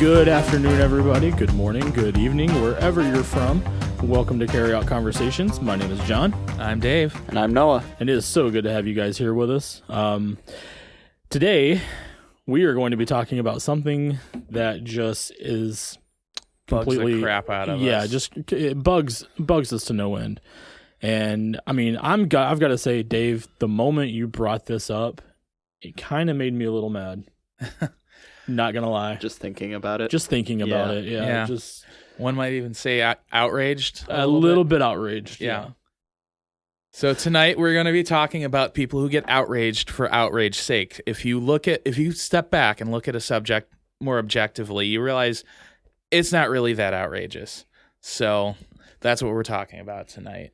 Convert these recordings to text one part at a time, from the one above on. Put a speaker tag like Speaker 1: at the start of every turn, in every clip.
Speaker 1: Good afternoon, everybody. Good morning, good evening, wherever you're from. Welcome to Carry Out Conversations. My name is John.
Speaker 2: I'm Dave.
Speaker 3: And I'm Noah.
Speaker 1: And it is so good to have you guys here with us. Today, we are going to be talking about something that just is completely...
Speaker 2: Bugs the crap out of us.
Speaker 1: Yeah, just it bugs us to no end. And, I mean, I've got to say, Dave, the moment you brought this up, it kind of made me a little mad. Not gonna lie.
Speaker 3: Just thinking about it.
Speaker 1: Yeah. Just
Speaker 2: one might even say outraged.
Speaker 1: A little bit outraged.
Speaker 2: Yeah. So tonight we're going to be talking about people who get outraged for outrage's sake. If you step back and look at a subject more objectively, you realize it's not really that outrageous. So that's what we're talking about tonight.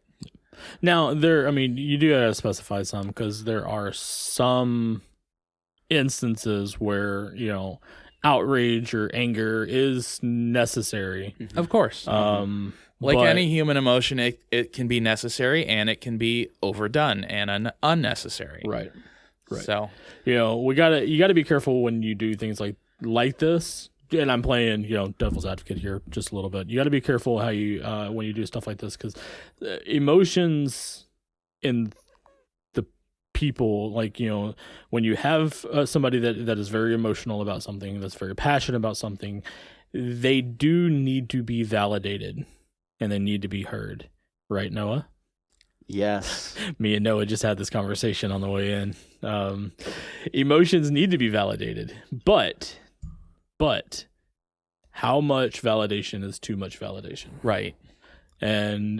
Speaker 1: Now, you do gotta specify some, because there are some instances where, outrage or anger is necessary.
Speaker 2: Of course. Like any human emotion, it can be necessary and it can be overdone and unnecessary.
Speaker 1: Right.
Speaker 2: So,
Speaker 1: you gotta be careful when you do things like this. And I'm playing, devil's advocate here just a little bit. You got to be careful how you when you do stuff like this, because emotions in the people, when you have somebody that is very emotional about something, that's very passionate about something, they do need to be validated and they need to be heard. Right, Noah?
Speaker 3: Yes.
Speaker 1: Me and Noah just had this conversation on the way in. Emotions need to be validated, but how much validation is too much validation?
Speaker 2: right.
Speaker 1: And,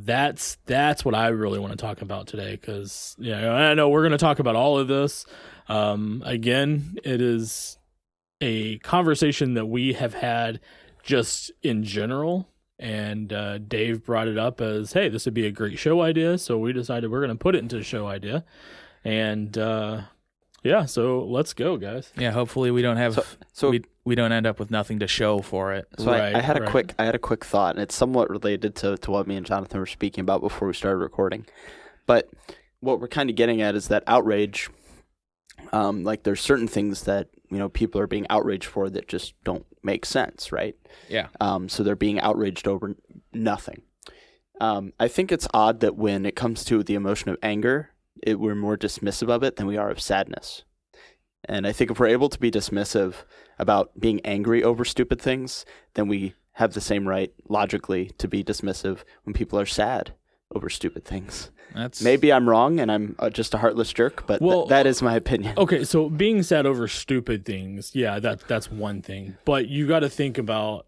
Speaker 1: that's what I really want to talk about today, because, I know we're going to talk about all of this. Again, it is a conversation that we have had just in general, and Dave brought it up as, hey, this would be a great show idea, so we decided we're going to put it into a show idea. And, so let's go, guys.
Speaker 2: Yeah, hopefully we don't have we don't end up with nothing to show for it.
Speaker 3: So I had a quick thought, and it's somewhat related to what me and Jonathan were speaking about before we started recording. But what we're kind of getting at is that outrage, there's certain things that, people are being outraged for that just don't make sense, right?
Speaker 2: Yeah.
Speaker 3: So they're being outraged over nothing. I think it's odd that when it comes to the emotion of anger, we're more dismissive of it than we are of sadness. And I think if we're able to be dismissive about being angry over stupid things, then we have the same right, logically, to be dismissive when people are sad over stupid things. Maybe I'm wrong and I'm just a heartless jerk, but that is my opinion.
Speaker 1: Okay, so being sad over stupid things, yeah, that's one thing. But you got to think about,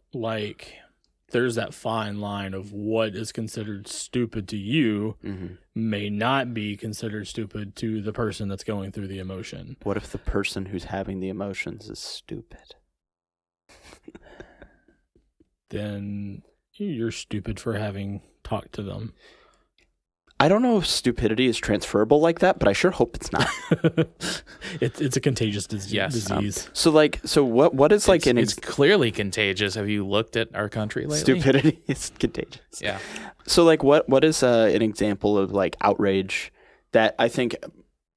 Speaker 1: there's that fine line of what is considered stupid to you may not be considered stupid to the person that's going through the emotion.
Speaker 3: What if the person who's having the emotions is stupid? Then
Speaker 1: you're stupid for having talked to them.
Speaker 3: I don't know if stupidity is transferable like that, but I sure hope it's not.
Speaker 1: It's a contagious disease.
Speaker 2: Yes.
Speaker 3: So what is
Speaker 2: it's clearly contagious. Have you looked at our country lately?
Speaker 3: Stupidity is contagious.
Speaker 2: Yeah.
Speaker 3: So what is an example of outrage that I think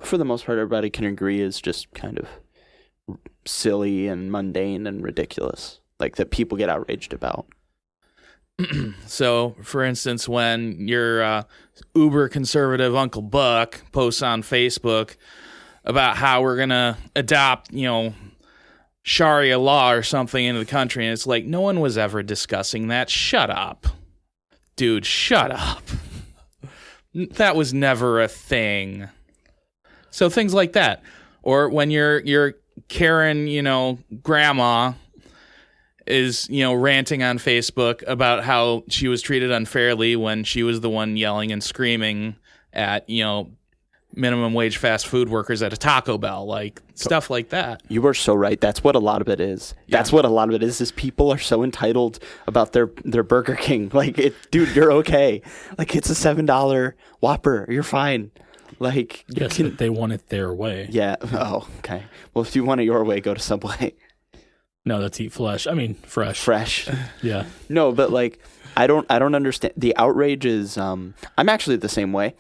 Speaker 3: for the most part everybody can agree is just kind of silly and mundane and ridiculous, that people get outraged about?
Speaker 2: So, for instance, when your uber conservative Uncle Buck posts on Facebook about how we're going to adopt, Sharia law or something into the country, and it's no one was ever discussing that. Shut up. Dude, shut up. That was never a thing. So things like that. Or when your Karen, grandma is, ranting on Facebook about how she was treated unfairly when she was the one yelling and screaming at, minimum wage fast food workers at a Taco Bell, stuff like that.
Speaker 3: You are so right. That's what a lot of it is. Yeah. That's what a lot of it is people are so entitled about their Burger King. Dude, you're okay. It's a $7 Whopper. You're fine.
Speaker 1: Yes, they want it their way.
Speaker 3: Yeah. Oh, okay. Well, if you want it your way, go to Subway.
Speaker 1: No, that's eat flesh. I mean, fresh.
Speaker 3: Fresh.
Speaker 1: Yeah.
Speaker 3: No, but I don't understand. The outrage is, I'm actually the same way.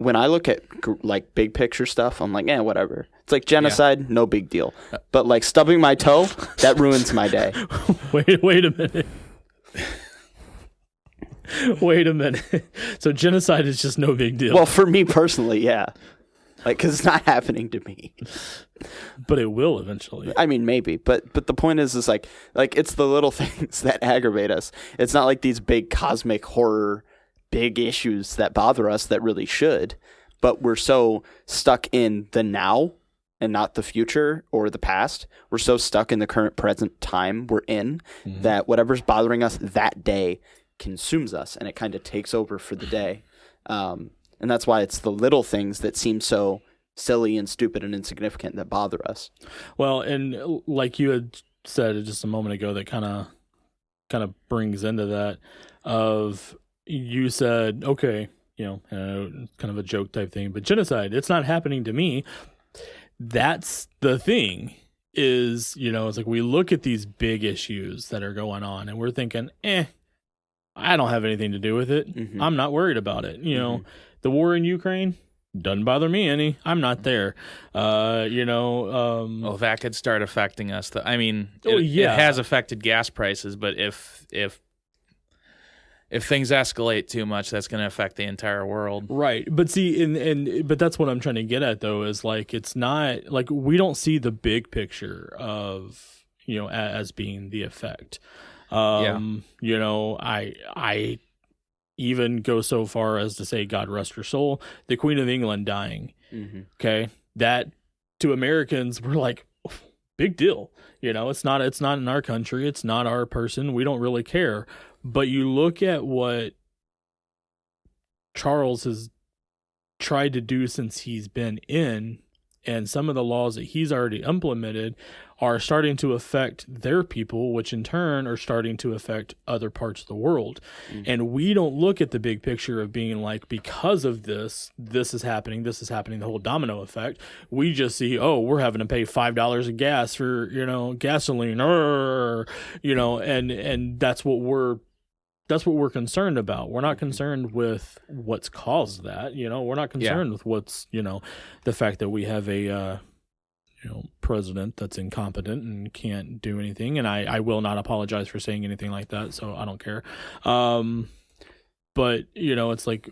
Speaker 3: when I look at like big picture stuff, I'm like, whatever. It's like genocide, no big deal. But like stubbing my toe, that ruins my day.
Speaker 1: Wait a minute. Wait a minute. So genocide is just no big deal.
Speaker 3: Well, for me personally, yeah. Like, because it's not happening to me.
Speaker 1: But it will eventually.
Speaker 3: I mean, maybe. But the point is like it's the little things that aggravate us. It's not like these big cosmic horror, big issues that bother us that really should. But we're so stuck in the now and not the future or the past. We're so stuck in the current present time we're in that whatever's bothering us that day consumes us, and it kind of takes over for the day. And that's why it's the little things that seem so silly and stupid and insignificant that bother us.
Speaker 1: Well, and like you had said just a moment ago, that kind of brings into that of, you said, okay, kind of a joke type thing, but genocide, it's not happening to me. That's the thing is, it's like we look at these big issues that are going on and we're thinking, I don't have anything to do with it. I'm not worried about it. The war in Ukraine doesn't bother me any. I'm not there. Well,
Speaker 2: that could start affecting us. It has affected gas prices, but if things escalate too much, that's going to affect the entire world.
Speaker 1: Right. But see, but that's what I'm trying to get at, though, is like, it's not like we don't see the big picture of, as being the effect. I even go so far as to say, God rest her soul, the Queen of England dying. Okay. That to Americans, we're like, big deal. It's not in our country. It's not our person. We don't really care. But you look at what Charles has tried to do since he's been in, and some of the laws that he's already implemented are starting to affect their people, which in turn are starting to affect other parts of the world. And we don't look at the big picture of being like, because of this is happening, the whole domino effect. We just see, we're having to pay $5 of gas for, gasoline, and that's what we're concerned about. We're not concerned with what's caused that. We're not concerned with what's, the fact that we have a, president that's incompetent and can't do anything. And I will not apologize for saying anything like that, so I don't care. But, it's like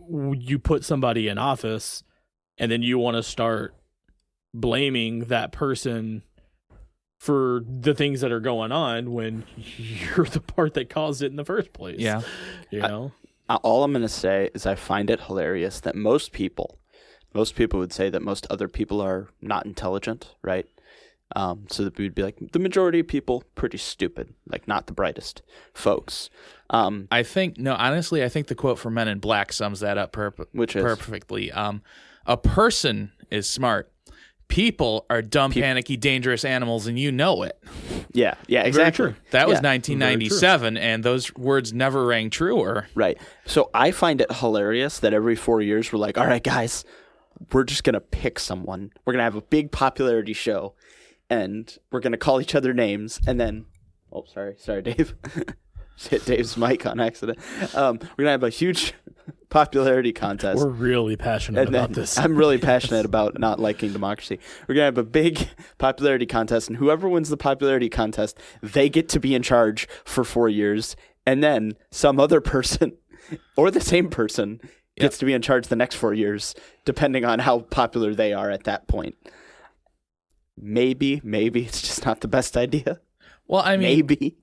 Speaker 1: you put somebody in office and then you want to start blaming that person for the things that are going on when you're the part that caused it in the first place.
Speaker 2: Yeah.
Speaker 3: All I'm going to say is I find it hilarious that most people would say that most other people are not intelligent, right? So that we'd be like, the majority of people pretty stupid, like not the brightest folks.
Speaker 2: Honestly, I think the quote from Men in Black sums that up perfectly. A person is smart. People are dumb, panicky, dangerous animals, and you know it.
Speaker 3: Yeah, exactly.
Speaker 2: That was 1997, and those words never rang truer.
Speaker 3: Right. So I find it hilarious that every 4 years we're like, all right, guys, we're just going to pick someone. We're going to have a big popularity show, and we're going to call each other names, and then... Oh, sorry, Dave. Just hit Dave's mic on accident. We're going to have a huge popularity contest.
Speaker 1: We're really passionate about this.
Speaker 3: I'm really passionate about not liking democracy. We're going to have a big popularity contest, and whoever wins the popularity contest, they get to be in charge for 4 years, and then some other person or the same person gets to be in charge the next 4 years, depending on how popular they are at that point. Maybe it's just not the best idea.
Speaker 2: Well, I mean,
Speaker 3: maybe.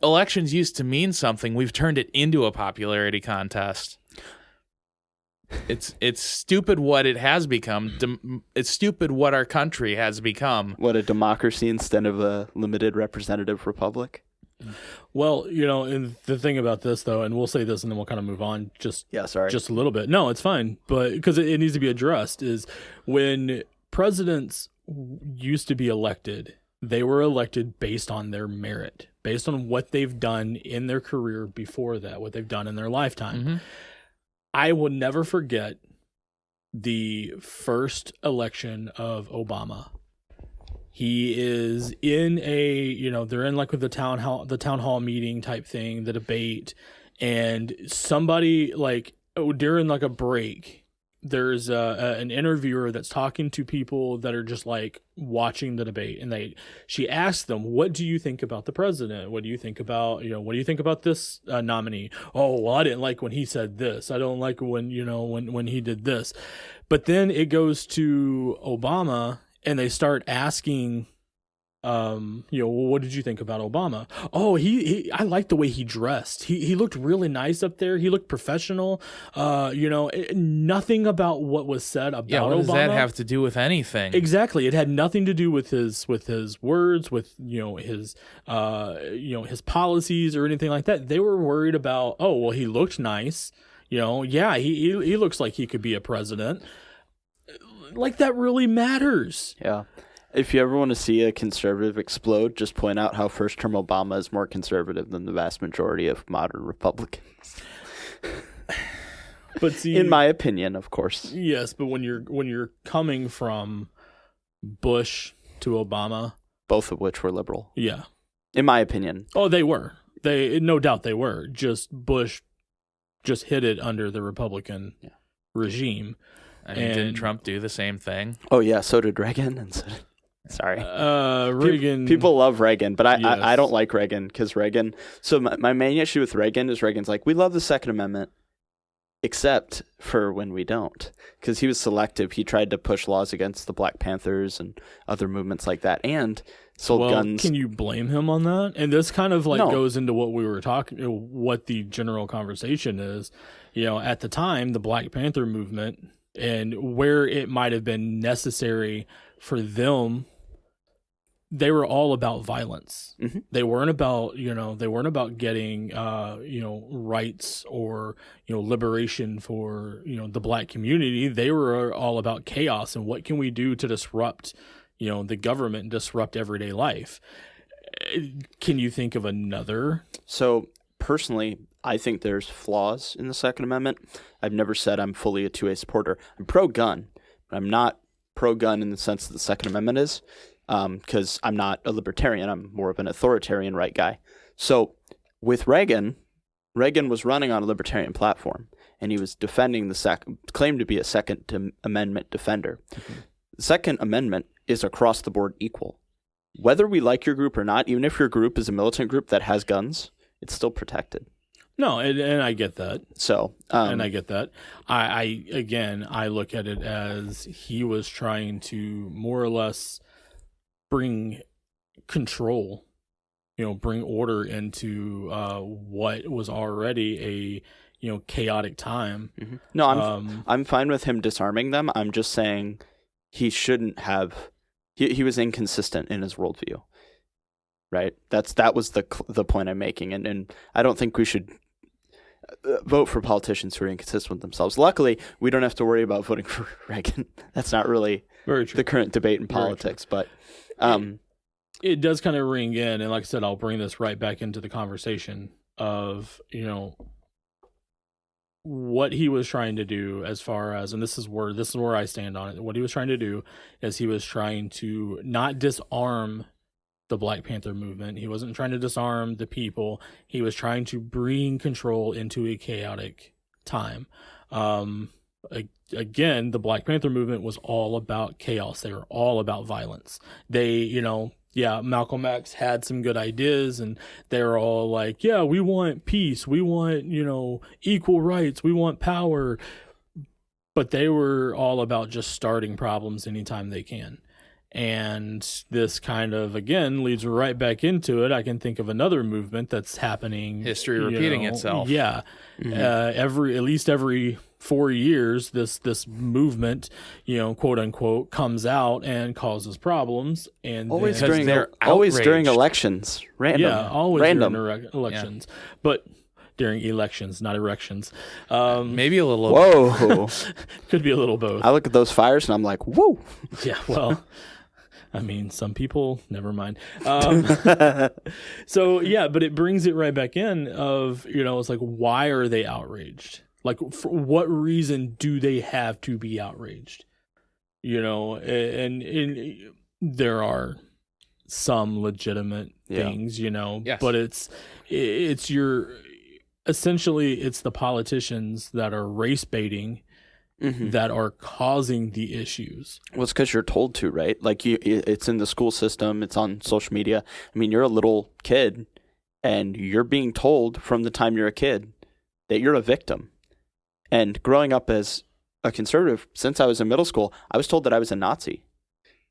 Speaker 2: Elections used to mean something. We've turned it into a popularity contest. It's stupid what it has become. It's stupid what our country has become.
Speaker 3: What, a democracy instead of a limited representative republic?
Speaker 1: Well, and the thing about this, though, and we'll say this and then we'll kind of move on just a little bit. No, it's fine. But because it needs to be addressed, is when presidents used to be elected, they were elected based on their merit, based on what they've done in their career before that, what they've done in their lifetime. I will never forget the first election of Obama. He is in they're in like with the town hall meeting type thing, the debate, and somebody like during like a break, there's an interviewer that's talking to people that are just like watching the debate, and she asks them, what do you think about the president? What do you think about, what do you think about this nominee? Oh, well, I didn't like when he said this. I don't like when, when he did this. But then it goes to Obama, and they start asking, well, what did you think about Obama? Oh, I liked the way he dressed. He looked really nice up there. He looked professional. Nothing about what was said about Obama.
Speaker 2: What does that have to do with anything?
Speaker 1: Exactly. It had nothing to do with his words, with his policies or anything like that. They were worried about, oh, well, he looked nice. He looks like he could be a president. Like, that really matters.
Speaker 3: Yeah. If you ever want to see a conservative explode, just point out how first-term Obama is more conservative than the vast majority of modern Republicans.
Speaker 1: But see,
Speaker 3: in my opinion, of course.
Speaker 1: Yes, but when you're coming from Bush to Obama,
Speaker 3: both of which were liberal.
Speaker 1: Yeah.
Speaker 3: In my opinion.
Speaker 1: Oh, they were. No doubt they were. Just Bush just hit it under the Republican regime.
Speaker 2: I mean, didn't Trump do the same thing?
Speaker 3: Oh yeah, so did Reagan, and sorry.
Speaker 1: Reagan.
Speaker 3: People love Reagan, but
Speaker 1: Yes.
Speaker 3: I don't like Reagan because Reagan. So my main issue with Reagan is Reagan's like, we love the Second Amendment, except for when we don't, because he was selective. He tried to push laws against the Black Panthers and other movements like that, and sold guns.
Speaker 1: Can you blame him on that? And this kind of
Speaker 3: No.
Speaker 1: goes into what we were talking, what the general conversation is. At the time, the Black Panther movement, and where it might have been necessary for them, they were all about violence.
Speaker 3: Mm-hmm.
Speaker 1: They weren't about, getting, rights or, liberation for, the Black community. They were all about chaos and what can we do to disrupt, the government and disrupt everyday life. Can you think of another?
Speaker 3: So personally, I think there's flaws in the Second Amendment. I've never said I'm fully a 2A supporter. I'm pro-gun, but I'm not pro-gun in the sense that the Second Amendment is, because I'm not a libertarian. I'm more of an authoritarian right guy. So with Reagan was running on a libertarian platform, and he was defending claimed to be a Second Amendment defender. Mm-hmm. The Second Amendment is across the board equal. Whether we like your group or not, even if your group is a militant group that has guns, it's still protected.
Speaker 1: No, and I get that.
Speaker 3: So,
Speaker 1: and I get that. I look at it as he was trying to more or less bring control, bring order into what was already a chaotic time.
Speaker 3: Mm-hmm. No, I'm fine with him disarming them. I'm just saying he shouldn't have. He was inconsistent in his worldview. Right. That was the point I'm making, and I don't think we should vote for politicians who are inconsistent with themselves. Luckily, we don't have to worry about voting for Reagan. That's not really the current debate in politics, but
Speaker 1: it does kind of ring in, and like I said, I'll bring this right back into the conversation of what he was trying to do as far as, and this is where I stand on it. What he was trying to do is he was trying to not disarm the Black Panther movement. He wasn't trying to disarm the people. He was trying to bring control into a chaotic time. Again, the Black Panther movement was all about chaos. They were all about violence. They, Malcolm X had some good ideas, and they were all like, yeah, we want peace. We want, equal rights. We want power. But they were all about just starting problems anytime they can. And this kind of, again, leads right back into it. I can think of another movement that's happening.
Speaker 2: History repeating itself.
Speaker 1: Yeah. Mm-hmm. At least every 4 years, this movement, quote unquote, comes out and causes problems. And
Speaker 3: always
Speaker 2: then,
Speaker 3: during elections. Random.
Speaker 1: Yeah, always
Speaker 3: Random.
Speaker 1: during elections. Yeah. But during elections, not erections.
Speaker 2: Maybe a little.
Speaker 3: Whoa.
Speaker 1: Could be a little both.
Speaker 3: I look at those fires and I'm like, whoa.
Speaker 1: Yeah, well, I mean, some people, never mind. So, yeah, but it brings it right back in of, it's like, why are they outraged? Like, for what reason do they have to be outraged? And there are some legitimate things,
Speaker 2: Yes.
Speaker 1: but it's essentially it's the politicians that are race baiting that are causing the issues.
Speaker 3: Well, it's because you're told to, right? Like it's in the school system, it's on social media. I mean, you're a little kid, and you're being told from the time you're a kid that you're a victim. And growing up as a conservative, since I was in middle school, I was told that I was a Nazi.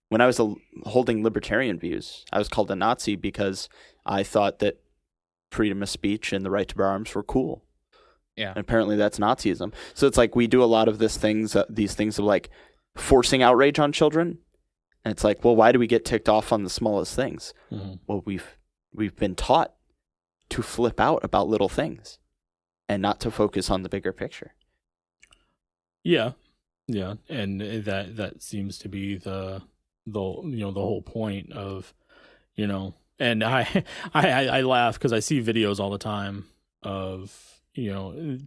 Speaker 3: When I was holding libertarian views, I was called a Nazi because I thought that freedom of speech and the right to bear arms were cool.
Speaker 2: Yeah.
Speaker 3: And apparently that's Nazism. So it's like we do a lot of these things of like forcing outrage on children. And it's like, well, why do we get ticked off on the smallest things? Well, we've been taught to flip out about little things and not to focus on the bigger picture.
Speaker 1: Yeah. Yeah. And that seems to be the whole point of, and I laugh because I see videos all the time of,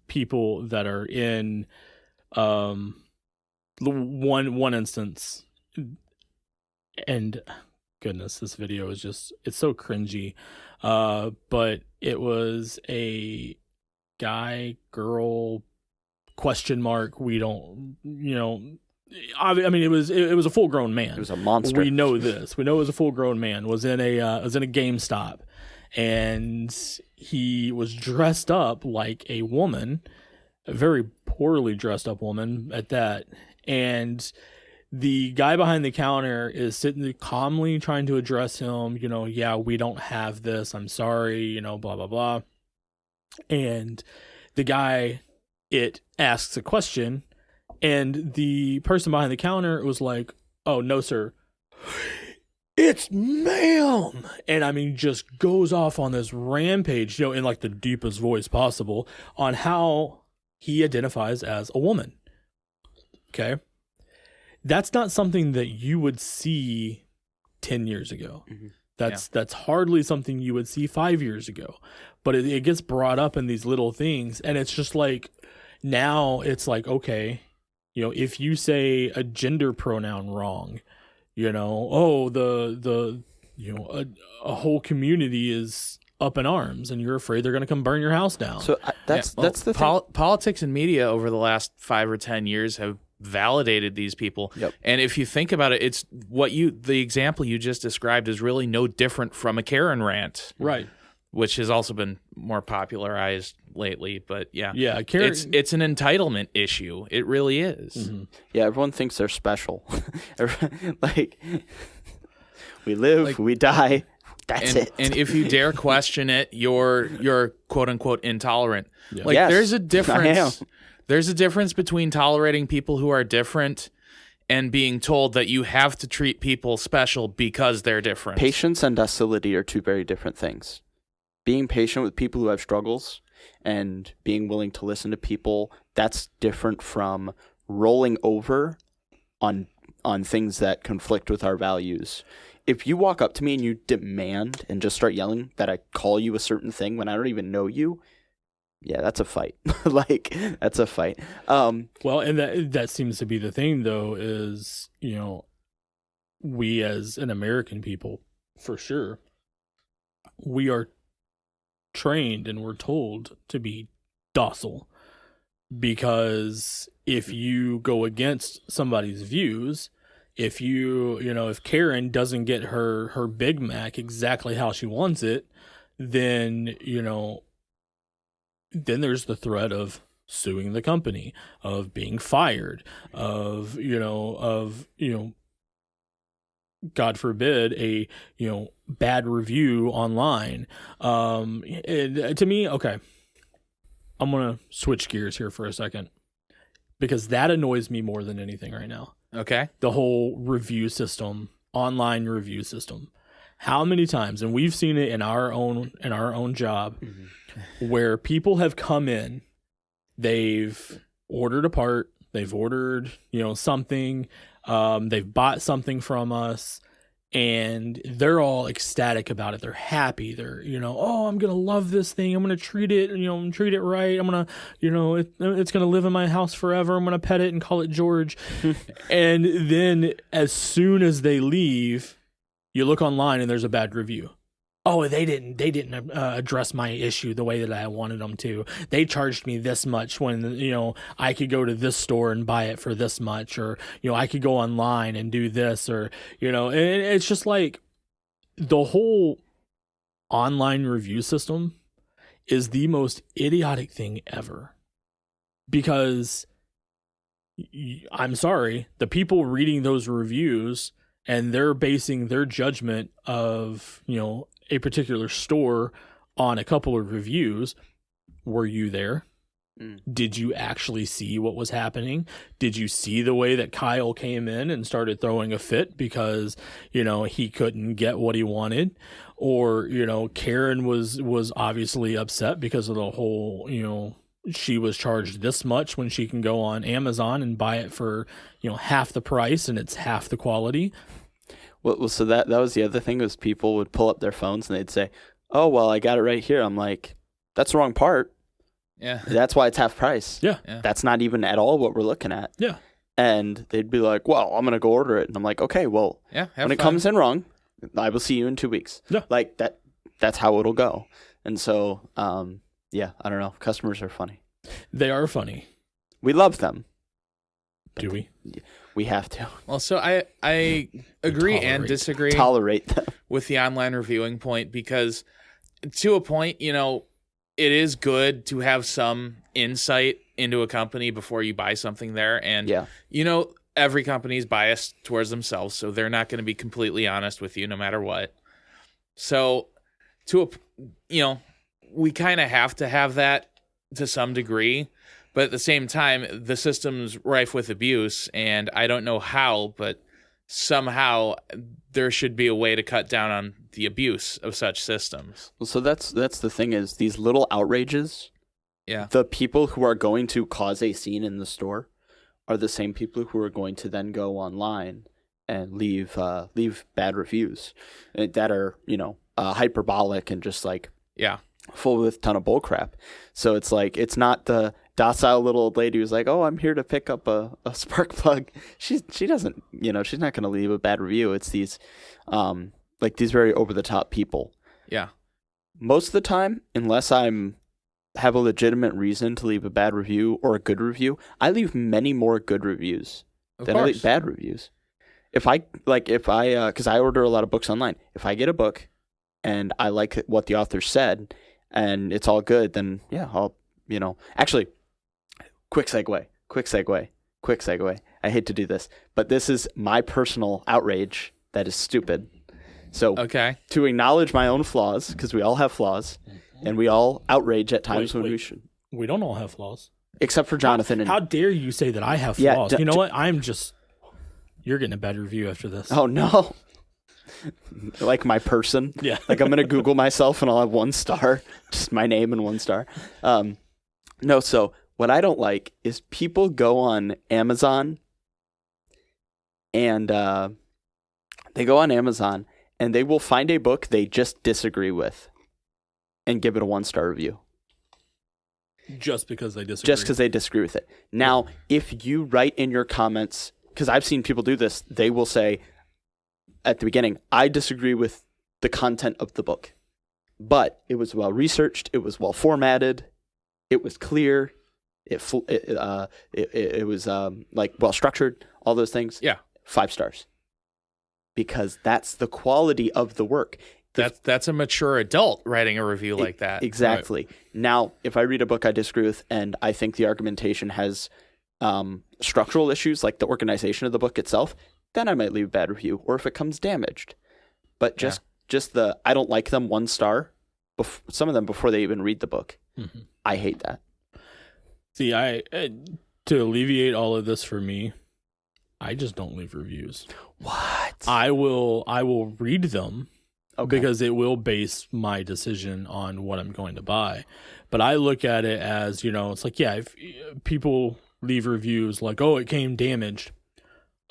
Speaker 1: people that are in the one instance, and goodness, this video is it's so cringy, but it was a guy, girl, question mark, we don't, I mean, it was a full grown man.
Speaker 3: It was a monster.
Speaker 1: We know this. We know it was a full grown man. Was in a GameStop, and he was dressed up like a woman, a very poorly dressed up woman at that. And the guy behind the counter is sitting calmly trying to address him. Yeah, we don't have this. I'm sorry. Blah blah blah. And the guy asks a question. And the person behind the counter was like, "Oh, no, sir. It's ma'am." And I mean, just goes off on this rampage, in like the deepest voice possible on how he identifies as a woman. Okay. That's not something that you would see 10 years ago. That's hardly something you would see 5 years ago. But it gets brought up in these little things. And it's just like, now it's like, okay, if you say a gender pronoun wrong, a whole community is up in arms and you're afraid they're going to come burn your house down.
Speaker 3: So that's the thing.
Speaker 2: Politics and media over the last 5 or 10 years have validated these people.
Speaker 3: Yep.
Speaker 2: And if you think about it, it's the example you just described is really no different from a Karen rant.
Speaker 1: Right.
Speaker 2: Which has also been more popularized lately, but
Speaker 1: yeah,
Speaker 2: it's an entitlement issue. It really is.
Speaker 1: Mm-hmm.
Speaker 3: Yeah, everyone thinks they're special. Like, we live, we die. That's it.
Speaker 2: And if you dare question it, you're quote unquote intolerant.
Speaker 1: Yeah.
Speaker 2: Like,
Speaker 3: yes,
Speaker 2: there's a difference.
Speaker 3: I am.
Speaker 2: There's a difference between tolerating people who are different and being told that you have to treat people special because they're different.
Speaker 3: Patience and docility are two very different things. Being patient with people who have struggles and being willing to listen to people, that's different from rolling over on things that conflict with our values. If you walk up to me and you demand and just start yelling that I call you a certain thing when I don't even know you, yeah, that's a fight. Like, that's a fight.
Speaker 1: Well, and that seems to be the thing, though, is, we as an American people, for sure, we are trained and we're told to be docile, because if you go against somebody's views, if if Karen doesn't get her Big Mac exactly how she wants it, then then there's the threat of suing the company, of being fired, of God forbid, a bad review online. And to me, okay, I'm gonna switch gears here for a second, because that annoys me more than anything right now.
Speaker 2: Okay.
Speaker 1: The whole review system, online review system. How many times, and we've seen it in our own job, where people have come in, they've ordered a part, they've ordered something, they've bought something from us, and they're all ecstatic about it. They're happy. They're oh, I'm gonna love this thing. I'm gonna treat it treat it right. I'm gonna it's gonna live in my house forever. I'm gonna pet it and call it George. And then as soon as they leave, you look online and there's a bad review. oh, they didn't address my issue the way that I wanted them to. They charged me this much when, I could go to this store and buy it for this much, or, I could go online and do this, or, and it's just like the whole online review system is the most idiotic thing ever. Because I'm sorry, the people reading those reviews and they're basing their judgment of, a particular store on a couple of reviews. Were you there? Did you actually see what was happening? Did you see the way that Kyle came in and started throwing a fit because, he couldn't get what he wanted? Or, Karen was obviously upset because of the whole, she was charged this much when she can go on Amazon and buy it for, half the price and it's half the quality.
Speaker 3: Well, so that was the other thing, was people would pull up their phones and they'd say, oh, well, I got it right here. I'm like, that's the wrong part.
Speaker 2: Yeah.
Speaker 3: That's why it's half price.
Speaker 1: Yeah.
Speaker 3: That's not even at all what we're looking at.
Speaker 1: Yeah.
Speaker 3: And they'd be like, well, I'm going to go order it. And I'm like, okay, well, when it comes in wrong, I will see you in 2 weeks.
Speaker 1: Yeah.
Speaker 3: Like that's how it'll go. And so, I don't know. Customers are funny.
Speaker 1: They are funny.
Speaker 3: We love them.
Speaker 1: Do we?
Speaker 3: We have to.
Speaker 2: Well, so I agree and disagree
Speaker 3: Tolerate them.
Speaker 2: with the online reviewing point, because to a point, it is good to have some insight into a company before you buy something there. And, every company is biased towards themselves, so they're not going to be completely honest with you no matter what. So we kind of have to have that to some degree. But at the same time, the system's rife with abuse, and I don't know how, but somehow there should be a way to cut down on the abuse of such systems.
Speaker 3: Well, so that's the thing, is these little outrages.
Speaker 2: Yeah.
Speaker 3: The people who are going to cause a scene in the store are the same people who are going to then go online and leave bad reviews that are, hyperbolic and just like full with a ton of bullcrap. So it's like, it's not the docile little old lady who's like, oh, I'm here to pick up a spark plug. She doesn't, she's not going to leave a bad review. It's these these very over the top people.
Speaker 2: Yeah.
Speaker 3: Most of the time, unless have a legitimate reason to leave a bad review or a good review, I leave many more good reviews than I leave bad reviews. Because I order a lot of books online. If I get a book and I like what the author said and it's all good, then I'll, actually, quick segue. I hate to do this, but this is my personal outrage that is stupid. So to acknowledge my own flaws, because we all have flaws, and we all outrage at times when we should.
Speaker 1: We don't all have flaws.
Speaker 3: Except for Jonathan.
Speaker 1: How dare you say that I have flaws? You know what? You're getting a bad review after this.
Speaker 3: Oh, no. Like my person?
Speaker 1: Yeah.
Speaker 3: Like I'm going to Google myself and I'll have 1 star. Just my name and 1 star. No, so what I don't like is people go on Amazon and they will find a book they just disagree with and give it a 1-star review.
Speaker 1: Just because they disagree.
Speaker 3: Just because they disagree with it. Now, if you write in your comments, because I've seen people do this, they will say at the beginning, I disagree with the content of the book, but it was well researched, it was well formatted, it was clear, it was well structured, all those things.
Speaker 2: Yeah.
Speaker 3: 5 stars. Because that's the quality of the work.
Speaker 2: That's a mature adult writing a review like that.
Speaker 3: Exactly. Right. Now, if I read a book I disagree with and I think the argumentation has structural issues, like the organization of the book itself, then I might leave a bad review, or if it comes damaged. But just the I don't like them 1 star, some of them before they even read the book. Mm-hmm. I hate that.
Speaker 1: See, to alleviate all of this for me, I just don't leave reviews.
Speaker 3: What?
Speaker 1: I will read them. Okay. Because it will base my decision on what I'm going to buy. But I look at it as, it's like, if people leave reviews like, oh, it came damaged.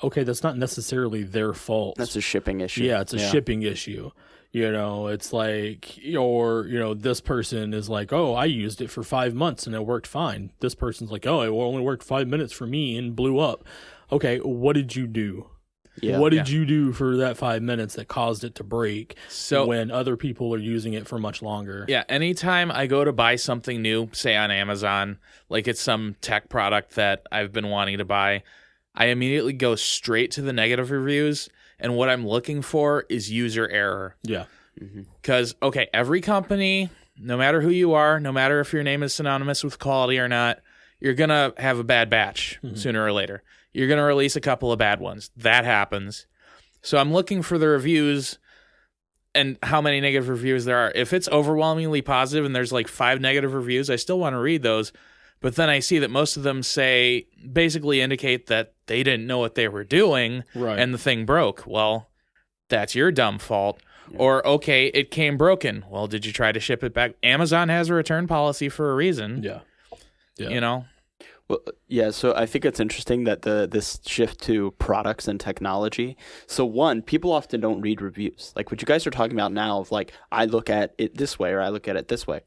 Speaker 1: Okay, that's not necessarily their fault.
Speaker 3: That's a shipping issue.
Speaker 1: Yeah, it's a shipping issue. It's like, or, this person is like, oh, I used it for 5 months and it worked fine. This person's like, oh, it only worked 5 minutes for me and blew up. Okay, what did you do?
Speaker 3: Yeah.
Speaker 1: What did you do for that 5 minutes that caused it to break
Speaker 2: So
Speaker 1: when other people are using it for much longer?
Speaker 2: yeah, anytime I go to buy something new, say on Amazon, like it's some tech product that I've been wanting to buy, I immediately go straight to the negative reviews. And what I'm looking for is user error.
Speaker 1: Yeah.
Speaker 2: Because, okay, every company, no matter who you are, no matter if your name is synonymous with quality or not, you're going to have a bad batch sooner or later. You're going to release a couple of bad ones. That happens. So I'm looking for the reviews and how many negative reviews there are. If it's overwhelmingly positive and there's like 5 negative reviews, I still want to read those. But then I see that most of them basically indicate that they didn't know what they were doing and the thing broke. Well, that's your dumb fault. Yeah. Or, okay, it came broken. Well, did you try to ship it back? Amazon has a return policy for a reason.
Speaker 1: Yeah.
Speaker 2: You know?
Speaker 3: Well, yeah, so I think it's interesting that this shift to products and technology. So one, people often don't read reviews. Like what you guys are talking about now of like, I look at it this way or I look at it this way.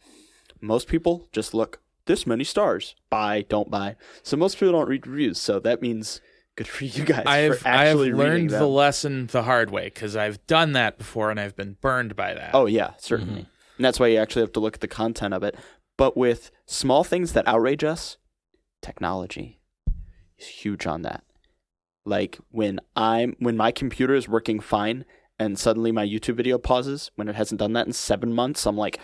Speaker 3: Most people just look, this many stars, buy, don't buy. So most people don't read reviews. So that means good for you guys.
Speaker 2: I have
Speaker 3: reading
Speaker 2: learned
Speaker 3: them.
Speaker 2: the lesson the hard way because I've done that before and I've been burned by that.
Speaker 3: Oh, yeah, certainly. And that's why you actually have to look at the content of it. But with small things that outrage us, technology is huge on that. Like when my computer is working fine and suddenly my YouTube video pauses when it hasn't done that in 7 months, I'm like,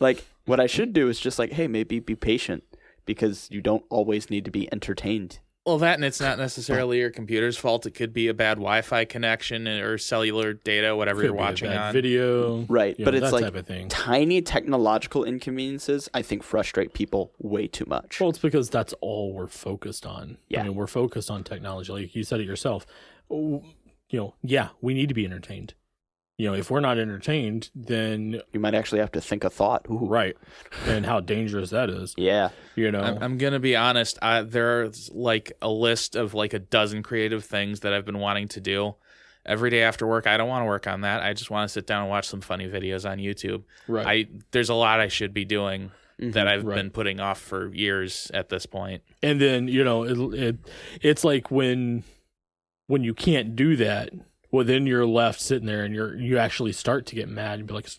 Speaker 3: like what I should do is just like, hey, maybe be patient because you don't always need to be entertained.
Speaker 2: Well, that and it's not necessarily your computer's fault. It could be a bad Wi-Fi connection or cellular data, whatever you're watching on.
Speaker 1: Video.
Speaker 3: Right. But it's
Speaker 1: that
Speaker 3: like
Speaker 1: type of thing.
Speaker 3: Tiny technological inconveniences, I think, frustrate people way too much.
Speaker 1: Well, it's because that's all we're focused on.
Speaker 3: Yeah.
Speaker 1: I mean, we're focused on technology. Like you said it yourself. We need to be entertained. If we're not entertained, then
Speaker 3: You might actually have to think a thought. Ooh.
Speaker 1: right. And how dangerous that is.
Speaker 3: Yeah.
Speaker 2: I'm going to be honest. There's like a list of like a dozen creative things that I've been wanting to do. Every day after work, I don't want to work on that. I just want to sit down and watch some funny videos on YouTube.
Speaker 1: Right.
Speaker 2: There's a lot I should be doing that I've been putting off for years at this point.
Speaker 1: And then, it's like when you can't do that, well, then you're left sitting there and you actually start to get mad and be like,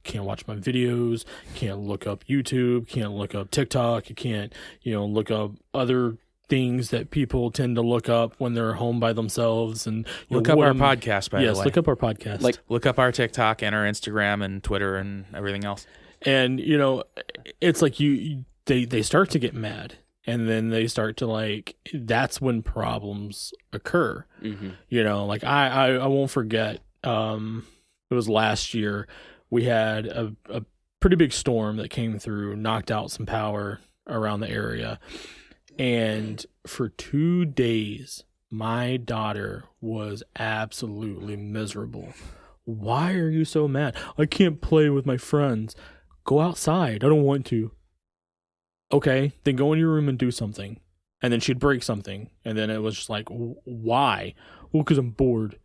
Speaker 1: can't watch my videos, can't look up YouTube, can't look up TikTok, you can't, look up other things that people tend to look up when they're home by themselves. And
Speaker 2: look up our podcast, by the way.
Speaker 1: Yes, look up our podcast.
Speaker 2: Like look up our TikTok and our Instagram and Twitter and everything else.
Speaker 1: And, it's like they start to get mad. And then they start to that's when problems occur. Like I won't forget, it was last year, we had a pretty big storm that came through, knocked out some power around the area. And for 2 days, my daughter was absolutely miserable. Why are you so mad? I can't play with my friends. Go outside. I don't want to. Okay, then go in your room and do something. And then she'd break something. And then it was just like, why? Well, because I'm bored.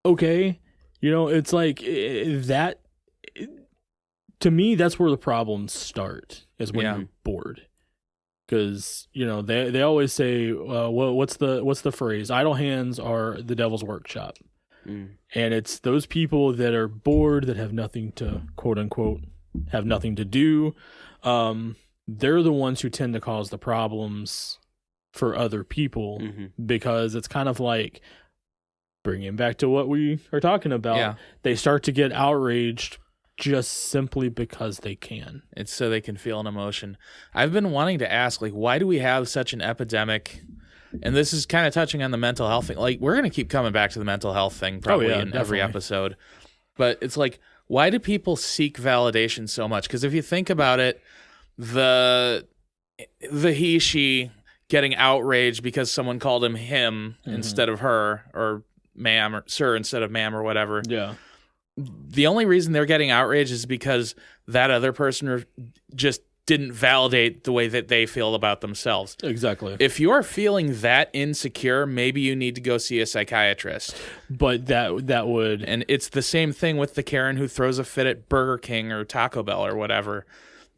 Speaker 1: Okay. It's like that. To me, that's where the problems start, is when you're bored. Because, they always say, what's the phrase? Idle hands are the devil's workshop. And it's those people that are bored, that have nothing to, quote unquote, have nothing to do. They're the ones who tend to cause the problems for other people, because it's kind of like, bringing back to what we are talking about, they start to get outraged just simply because they can.
Speaker 2: It's so they can feel an emotion. I've been wanting to ask, why do we have such an epidemic? And this is kind of touching on the mental health thing. We're going to keep coming back to the mental health thing probably in every episode. But it's why do people seek validation so much? Because if you think about it, the he, she getting outraged because someone called him instead of her, or ma'am or sir instead of ma'am or whatever.
Speaker 1: Yeah.
Speaker 2: The only reason they're getting outraged is because that other person just didn't validate the way that they feel about themselves.
Speaker 1: Exactly.
Speaker 2: If you're feeling that insecure, maybe you need to go see a psychiatrist.
Speaker 1: But that would...
Speaker 2: And it's the same thing with the Karen who throws a fit at Burger King or Taco Bell or whatever.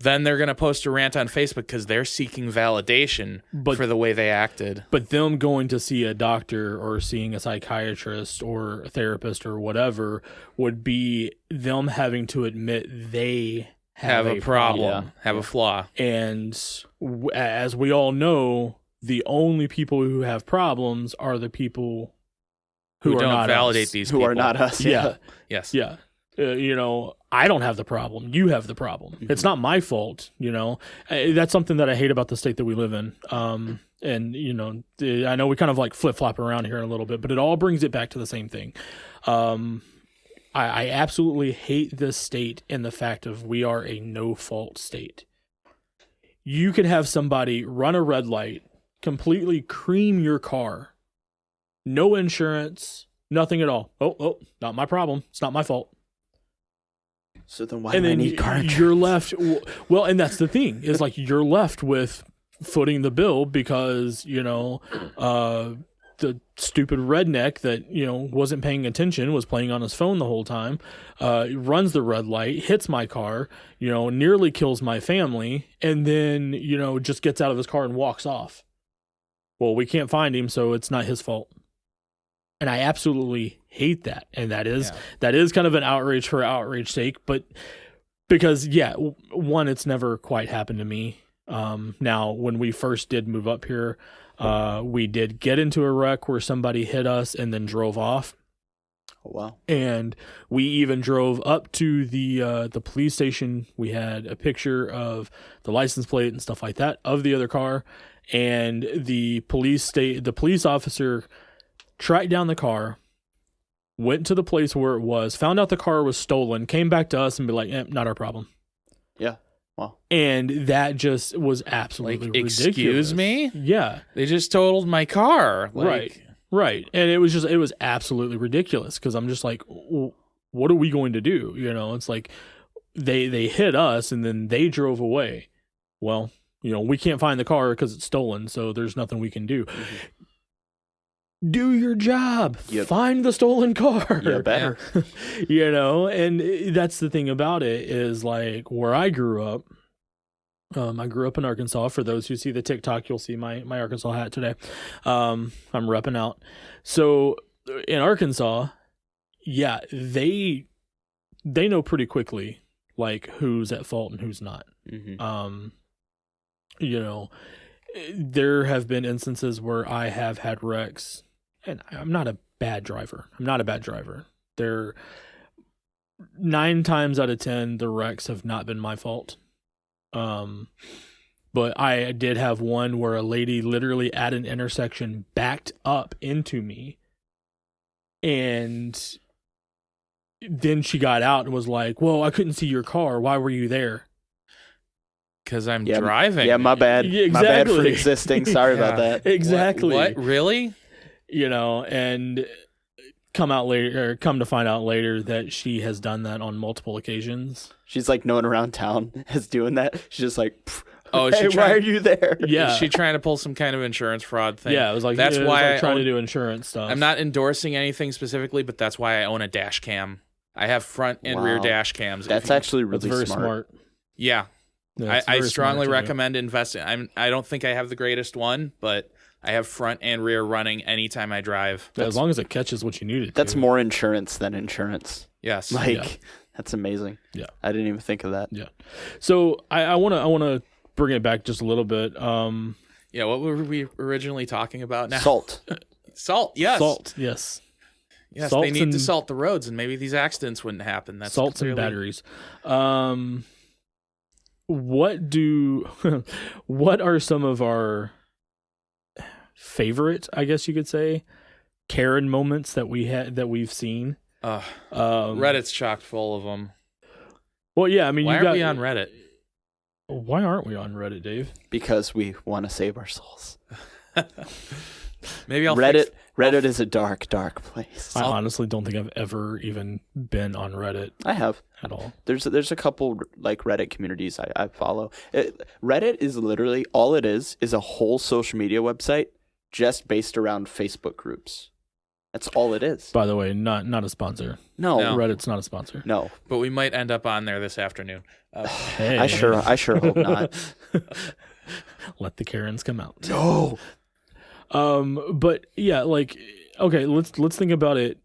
Speaker 2: Then they're going to post a rant on Facebook because they're seeking validation for the way they acted.
Speaker 1: But them going to see a doctor or seeing a psychiatrist or a therapist or whatever would be them having to admit they have a problem,
Speaker 2: have a flaw.
Speaker 1: And as we all know, the only people who have problems are the people who are
Speaker 2: don't
Speaker 1: not
Speaker 2: validate
Speaker 1: us.
Speaker 2: these
Speaker 3: Who
Speaker 2: people.
Speaker 3: are not us.
Speaker 1: Yeah.
Speaker 2: Yes.
Speaker 1: Yeah. I don't have the problem. You have the problem.
Speaker 3: Mm-hmm.
Speaker 1: It's not my fault, That's something that I hate about the state that we live in. And, I know we kind of like flip-flop around here a little bit, but it all brings it back to the same thing. I absolutely hate this state in the fact of we are a no-fault state. You could have somebody run a red light, completely cream your car, no insurance, nothing at all. Oh, not my problem. It's not my fault.
Speaker 3: So then why do I need car insurance?
Speaker 1: You're left... Well, and that's the thing, is like you're left with footing the bill because, the stupid redneck that, wasn't paying attention, was playing on his phone the whole time, runs the red light, hits my car, nearly kills my family, and then, just gets out of his car and walks off. Well, we can't find him, so it's not his fault. And I absolutely hate that. And that is kind of an outrage for outrage's sake, but because, one, it's never quite happened to me. Now, when we first did move up here, we did get into a wreck where somebody hit us and then drove off.
Speaker 3: Oh, wow.
Speaker 1: And we even drove up to the police station. We had a picture of the license plate and stuff like that of the other car. And the police officer tracked down the car, went to the place where it was, found out the car was stolen, came back to us and be like, not our problem.
Speaker 3: Yeah. Wow.
Speaker 1: And that just was absolutely ridiculous.
Speaker 2: Excuse me?
Speaker 1: Yeah.
Speaker 2: They just totaled my car.
Speaker 1: Right. And it was absolutely ridiculous because I'm just like, what are we going to do? It's like they hit us and then they drove away. Well, we can't find the car because it's stolen, so there's nothing we can do. Mm-hmm. Do your job.
Speaker 3: Yep.
Speaker 1: Find the stolen car.
Speaker 3: Yeah, better.
Speaker 1: And that's the thing about it is like where I grew up. I grew up in Arkansas. For those who see the TikTok, you'll see my Arkansas hat today. I'm repping out. So in Arkansas, they know pretty quickly like who's at fault and who's not.
Speaker 3: Mm-hmm.
Speaker 1: There have been instances where I have had wrecks. And I'm not a bad driver. There, 9 times out of 10, the wrecks have not been my fault. But I did have one where a lady literally at an intersection backed up into me. And then she got out and was like, "Whoa, I couldn't see your car. Why were you there?"
Speaker 2: Because I'm driving.
Speaker 3: Yeah, my bad.
Speaker 1: Exactly.
Speaker 3: My bad for existing. Sorry about that.
Speaker 1: Exactly.
Speaker 2: What? Really?
Speaker 1: And come to find out later that she has done that on multiple occasions.
Speaker 3: She's like known around town as doing that. She's just like,
Speaker 2: oh,
Speaker 3: hey, why are you there?
Speaker 1: Yeah.
Speaker 2: Is she trying to pull some kind of insurance fraud thing?
Speaker 1: Yeah, it was like
Speaker 2: that's why
Speaker 1: I'm trying to do insurance stuff.
Speaker 2: I'm not endorsing anything specifically, but that's why I own a dash cam. I have front and rear dash cams.
Speaker 3: That's actually really
Speaker 1: very smart.
Speaker 2: Yeah. I strongly recommend investing. I don't think I have the greatest one, but I have front and rear running anytime I drive.
Speaker 1: As long as it catches what you need it to.
Speaker 3: That's more insurance than insurance.
Speaker 2: Yes.
Speaker 3: That's amazing.
Speaker 1: Yeah.
Speaker 3: I didn't even think of that.
Speaker 1: Yeah. So I wanna bring it back just a little bit.
Speaker 2: Yeah, what were we originally talking about now?
Speaker 3: Salt.
Speaker 2: Salt, yes.
Speaker 1: Salt, yes.
Speaker 2: Yes, they need to salt the roads and maybe these accidents wouldn't happen. That's
Speaker 1: salts and batteries. What are some of our favorite, I guess you could say, Karen moments that we've seen?
Speaker 2: Reddit's chock full of them.
Speaker 1: Well, yeah, I mean,
Speaker 2: why aren't we on Reddit?
Speaker 1: Why aren't we on Reddit, Dave?
Speaker 3: Because we want to save our souls.
Speaker 2: Maybe I'll
Speaker 3: Reddit is a dark place.
Speaker 1: I honestly don't think I've ever even been on Reddit.
Speaker 3: I have
Speaker 1: at all.
Speaker 3: There's a couple like Reddit communities I follow. Reddit is literally all it is a whole social media website just based around Facebook groups. That's all it is.
Speaker 1: By the way, not a sponsor.
Speaker 3: No.
Speaker 1: Reddit's not a sponsor.
Speaker 3: No.
Speaker 2: But we might end up on there this afternoon.
Speaker 1: Hey.
Speaker 3: I sure hope not.
Speaker 1: Let the Karens come out.
Speaker 3: No.
Speaker 1: But yeah, like, okay, let's think about it.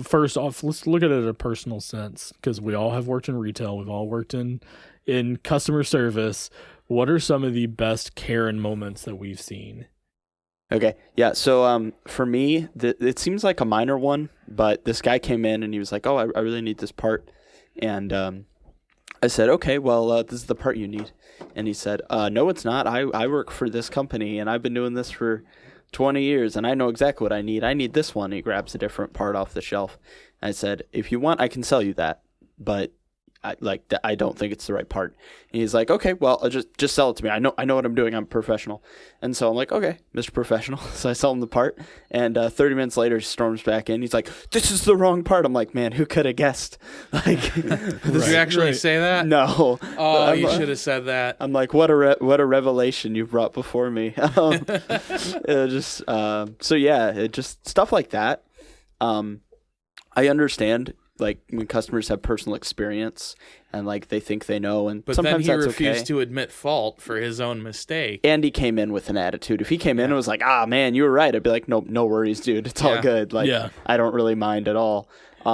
Speaker 1: First off, let's look at it in a personal sense, because we all have worked in retail. We've all worked in customer service. What are some of the best Karen moments that we've seen?
Speaker 3: Okay. Yeah. So, for me, it seems like a minor one, but this guy came in and he was like, "Oh, I really need this part," and I said, "Okay, well, this is the part you need," and he said, "No, it's not. I work for this company and I've been doing this for 20 years and I know exactly what I need. I need this one." He grabs a different part off the shelf. I said, "If you want, I can sell you that, but I don't think it's the right part." And he's like, "Okay, well, just sell it to me. I know what I'm doing. I'm professional." And so I'm like, "Okay, Mr. Professional." So I sell him the part, and 30 minutes later, he storms back in. He's like, "This is the wrong part." I'm like, "Man, who could have guessed?" Like,
Speaker 2: Did you actually say that?
Speaker 3: No.
Speaker 2: Oh, you should have said that.
Speaker 3: I'm like, what a revelation you brought before me. So yeah, it just stuff like that. I understand, like, when customers have personal experience and like they think they know, and
Speaker 2: But
Speaker 3: sometimes
Speaker 2: then he
Speaker 3: that's
Speaker 2: refused
Speaker 3: okay.
Speaker 2: to admit fault for his own mistake.
Speaker 3: Andy came in with an attitude. If he came in and was like, "Ah, man, you were right," I'd be like, "No worries, dude. It's all good. Like, I don't really mind at all."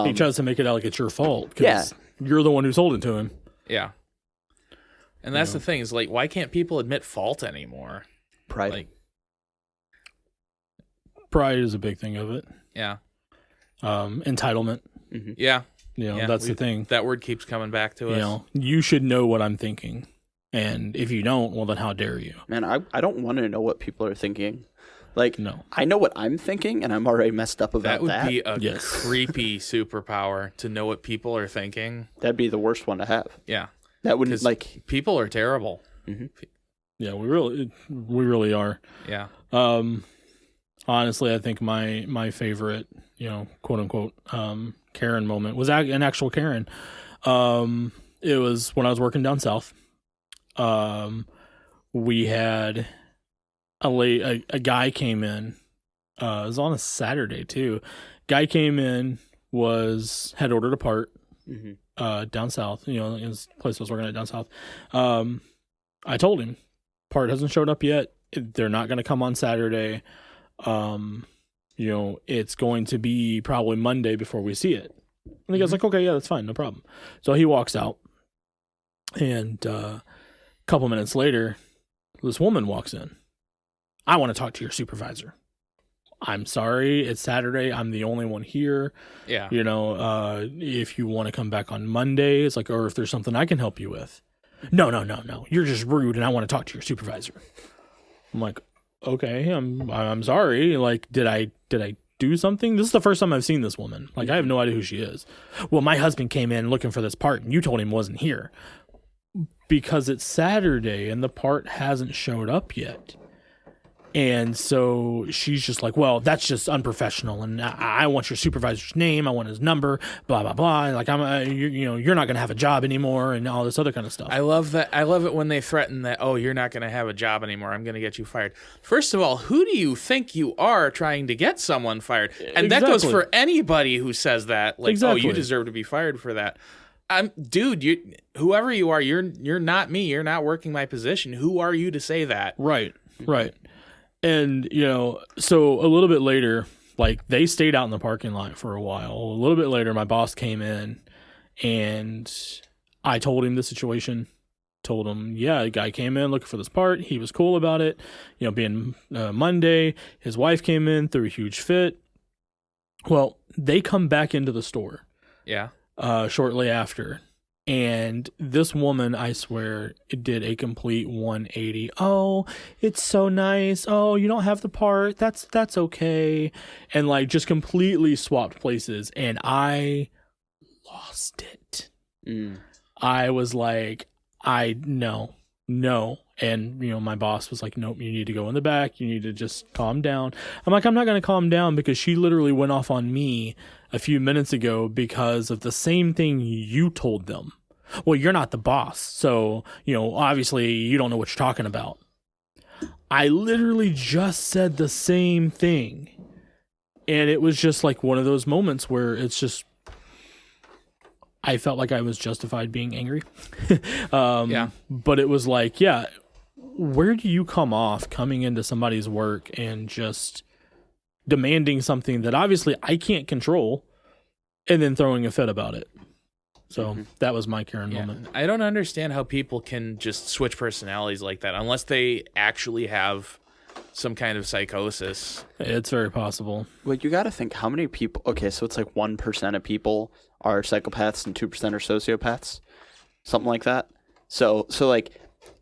Speaker 1: He tries to make it out like it's your fault because
Speaker 3: Yeah.
Speaker 1: you're the one who sold it to him.
Speaker 2: Yeah. And that's the thing, is like, why can't people admit fault anymore?
Speaker 3: Pride.
Speaker 2: Like,
Speaker 1: Pride is a big thing of it.
Speaker 2: yeah.
Speaker 1: Entitlement.
Speaker 3: Mm-hmm.
Speaker 2: Yeah.
Speaker 1: That's the thing.
Speaker 2: That word keeps coming back to us.
Speaker 1: You should know what I'm thinking. And if you don't, well, then how dare you?
Speaker 3: Man, I don't want to know what people are thinking. Like,
Speaker 1: No.
Speaker 3: I know what I'm thinking, and I'm already messed up about that.
Speaker 2: That would be a creepy superpower, to know what people are thinking.
Speaker 3: That'd be the worst one to have.
Speaker 2: Yeah.
Speaker 3: That wouldn't,
Speaker 2: 'Cause
Speaker 3: like...
Speaker 2: people are terrible.
Speaker 3: Mm-hmm.
Speaker 1: Yeah, we really are.
Speaker 2: Yeah.
Speaker 1: Honestly, I think my favorite, quote unquote, Karen moment was an actual Karen. It was when I was working down south. We had a guy came in. It was on a Saturday too. Guy came in, had ordered a part.
Speaker 3: Mm-hmm.
Speaker 1: Down south, in this place I was working at down south. I told him, part hasn't showed up yet. They're not going to come on Saturday. It's going to be probably Monday before we see it. And the guy's like, "Okay, yeah, that's fine, no problem." So he walks out, and a couple minutes later, this woman walks in. "I want to talk to your supervisor." "I'm sorry, it's Saturday. I'm the only one here.
Speaker 2: Yeah.
Speaker 1: If you want to come back on Monday," it's like, "or if there's something I can help you with." No. You're just rude, and I want to talk to your supervisor." I'm like, "Okay, I'm sorry. Like, did I do something? This is the first time I've seen this woman. Like, I have no idea who she is." "Well, my husband came in looking for this part, and you told him wasn't here." Because it's Saturday and the part hasn't showed up yet. And so she's just like, "Well, that's just unprofessional, and I want your supervisor's name, I want his number, blah blah blah. Like, you're not gonna have a job anymore, and all this other kind of stuff."
Speaker 2: I love that. I love it when they threaten that, "Oh, you're not going to have a job anymore. I'm going to get you fired." First of all, who do you think you are trying to get someone fired? And that goes for anybody who says that. Like, "Oh, you deserve to be fired for that." Dude, whoever you are, you're not me. You're not working my position. Who are you to say that?
Speaker 1: Right. And, so a little bit later, like, they stayed out in the parking lot for a while. A little bit later, my boss came in, and I told him the situation. Told him, yeah, the guy came in looking for this part. He was cool about it. Being Monday, his wife came in, threw a huge fit. Well, they come back into the store.
Speaker 2: Yeah.
Speaker 1: Shortly after. And this woman, I swear, did a complete 180. "Oh, it's so nice. Oh, you don't have the part. That's okay." And like just completely swapped places. And I lost it. I was like, no, no. And, my boss was like, nope, you need to go in the back. You need to just calm down. I'm like, I'm not going to calm down because she literally went off on me a few minutes ago because of the same thing you told them. Well, you're not the boss. So, obviously you don't know what you're talking about. I literally just said the same thing. And it was just like one of those moments where it's just, I felt like I was justified being angry. But it was like, where do you come off coming into somebody's work and just demanding something that obviously I can't control and then throwing a fit about it? So that was my Karen moment.
Speaker 2: I don't understand how people can just switch personalities like that unless they actually have some kind of psychosis.
Speaker 1: It's very possible.
Speaker 3: Well, you got to think how many people. Okay, so it's like 1% of people are psychopaths and 2% are sociopaths, something like that. So like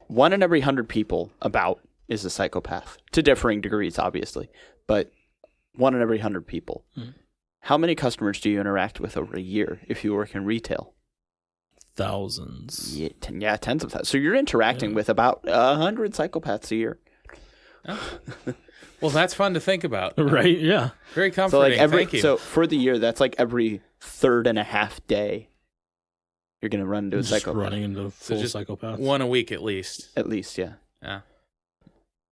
Speaker 3: 1 in every 100 people about is a psychopath to differing degrees, obviously, but 1 in every 100 people. How many customers do you interact with over a year if you work in retail?
Speaker 1: Thousands.
Speaker 3: Yeah, tens of thousands. So you're interacting with about 100 psychopaths a year.
Speaker 2: Oh. Well, that's fun to think about.
Speaker 1: Right, yeah.
Speaker 2: Very comforting. Thank you.
Speaker 3: So for the year, that's like every third and a half day you're going to run into a psychopath.
Speaker 1: Running into full psychopath.
Speaker 2: One a week at least.
Speaker 3: At least, yeah.
Speaker 2: Yeah.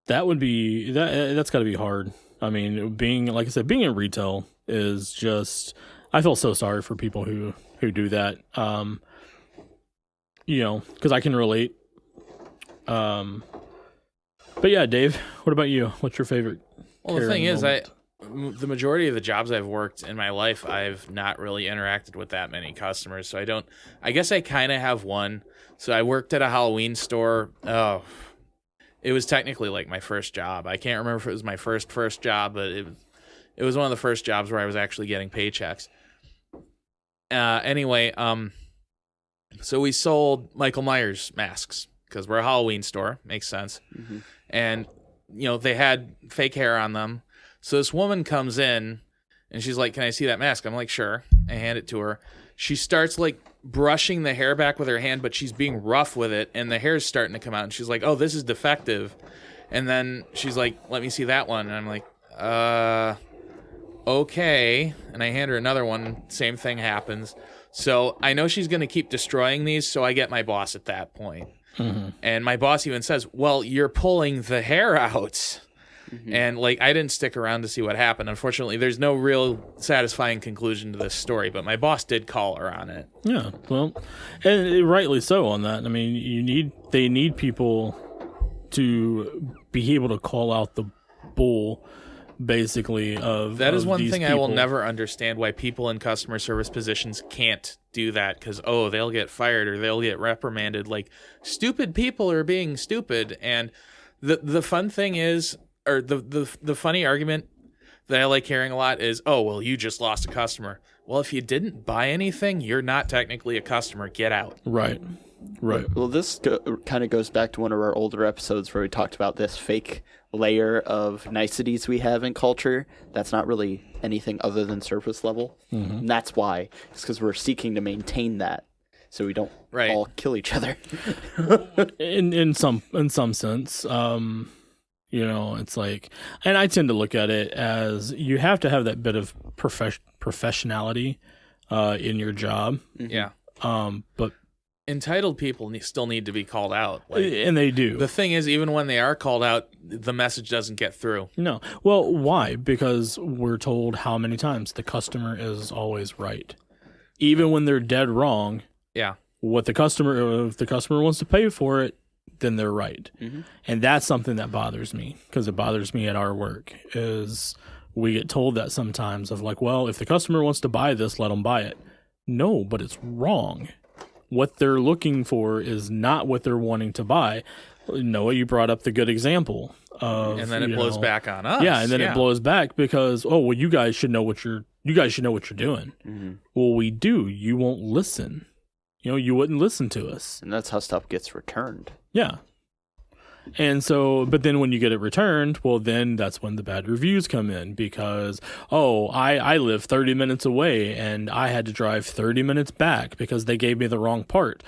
Speaker 1: That would be, that's got to be hard. I mean, like I said, being in retail is just, I feel so sorry for people who do that. Because I can relate. But yeah, Dave, what about you? What's your favorite?
Speaker 2: Well, the thing is, the majority of the jobs I've worked in my life, I've not really interacted with that many customers. So I guess I kind of have one. So I worked at a Halloween store. Oh, it was technically like my first job. I can't remember if it was my first job, but it was one of the first jobs where I was actually getting paychecks. Anyway, so we sold Michael Myers masks because we're a Halloween store. Makes sense. Mm-hmm. And, they had fake hair on them. So this woman comes in and she's like, "Can I see that mask?" I'm like, "Sure." I hand it to her. She starts like brushing the hair back with her hand, but she's being rough with it and the hair's starting to come out. And she's like, "Oh, this is defective." And then she's like, "Let me see that one." And I'm like, okay. And I hand her another one. Same thing happens. So I know she's going to keep destroying these. So I get my boss at that point. Mm-hmm. And my boss even says, "Well, you're pulling the hair out." Mm-hmm. And I didn't stick around to see what happened. Unfortunately, there's no real satisfying conclusion to this story, but my boss did call her on it.
Speaker 1: Yeah, well, and rightly so on that. I mean, they need people to be able to call out the bull, basically, of
Speaker 2: that is
Speaker 1: of
Speaker 2: one
Speaker 1: these
Speaker 2: thing
Speaker 1: people.
Speaker 2: I will never understand, why people in customer service positions can't do that, because they'll get fired or they'll get reprimanded. Like, stupid people are being stupid. And the fun thing is, or the funny argument that I like hearing a lot is, "Oh, well, you just lost a customer." Well, if you didn't buy anything, you're not technically a customer. Get out.
Speaker 1: Right.
Speaker 3: Well, this kind of goes back to one of our older episodes where we talked about this fake layer of niceties we have in culture that's not really anything other than surface level. Mm-hmm. And that's why. It's because we're seeking to maintain that so we don't all kill each other.
Speaker 1: in some sense. It's like, and I tend to look at it as you have to have that bit of professionality in your job.
Speaker 2: Yeah.
Speaker 1: But
Speaker 2: entitled people still need to be called out.
Speaker 1: And they do.
Speaker 2: The thing is, even when they are called out, the message doesn't get through.
Speaker 1: No. Well, why? Because we're told how many times the customer is always right. Even when they're dead wrong.
Speaker 2: Yeah.
Speaker 1: If the customer wants to pay for it, then they're right. Mm-hmm. And that's something that bothers me, because it bothers me at our work, is we get told that sometimes of like, well, if the customer wants to buy this, let them buy it. No, but it's wrong. What they're looking for is not what they're wanting to buy. Noah, you brought up the good example of,
Speaker 2: and then it blows back on us.
Speaker 1: Yeah, and then it blows back because, you guys should know what you're doing. Mm-hmm. Well, we do. You won't listen. You wouldn't listen to us.
Speaker 3: And that's how stuff gets returned.
Speaker 1: Yeah. And so, but then when you get it returned, well, then that's when the bad reviews come in, because, I live 30 minutes away and I had to drive 30 minutes back because they gave me the wrong part.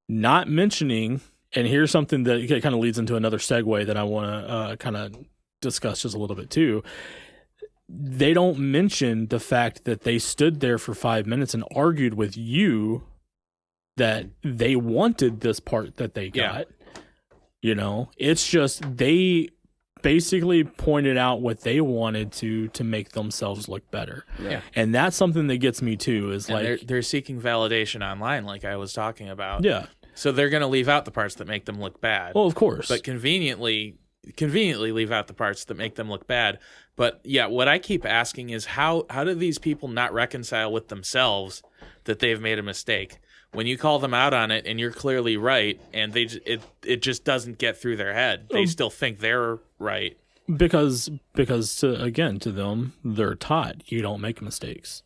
Speaker 1: Not mentioning And here's something that kind of leads into another segue that I want to kind of discuss just a little bit too. They don't mention the fact that they stood there for 5 minutes and argued with you that they wanted this part that they got. You know, it's just they basically pointed out what they wanted to make themselves look better.
Speaker 2: Yeah.
Speaker 1: And that's something that gets me too, is
Speaker 2: And
Speaker 1: like
Speaker 2: they're seeking validation online, like I was talking about.
Speaker 1: Yeah.
Speaker 2: So they're going to leave out the parts that make them look bad.
Speaker 1: Well, of course.
Speaker 2: But conveniently leave out the parts that make them look bad. But yeah, what I keep asking is how do these people not reconcile with themselves that they've made a mistake? When you call them out on it and you're clearly right, and it just doesn't get through their head. They still think they're right.
Speaker 1: Because to them, they're taught you don't make mistakes.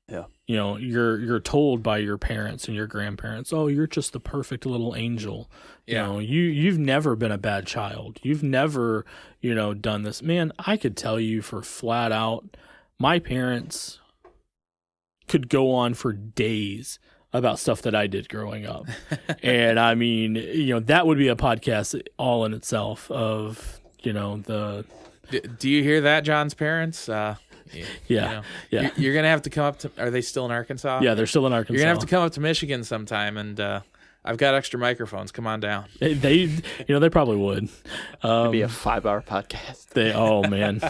Speaker 3: Yeah.
Speaker 1: You know, you're told by your parents and your grandparents, oh, you're just the perfect little angel.
Speaker 2: Yeah.
Speaker 1: You know, you've never been a bad child. You've never, done this. Man, I could tell you for flat out, my parents could go on for days about stuff that I did growing up. And I mean, that would be a podcast all in itself of, the...
Speaker 2: Do you hear that, John's parents?
Speaker 1: Yeah.
Speaker 2: You're going to have to come up to... Are they still in Arkansas?
Speaker 1: Yeah, they're still in Arkansas.
Speaker 2: You're going to have to come up to Michigan sometime, and I've got extra microphones. Come on down.
Speaker 1: They probably would.
Speaker 3: It'd be a 5-hour podcast.
Speaker 1: Oh, man.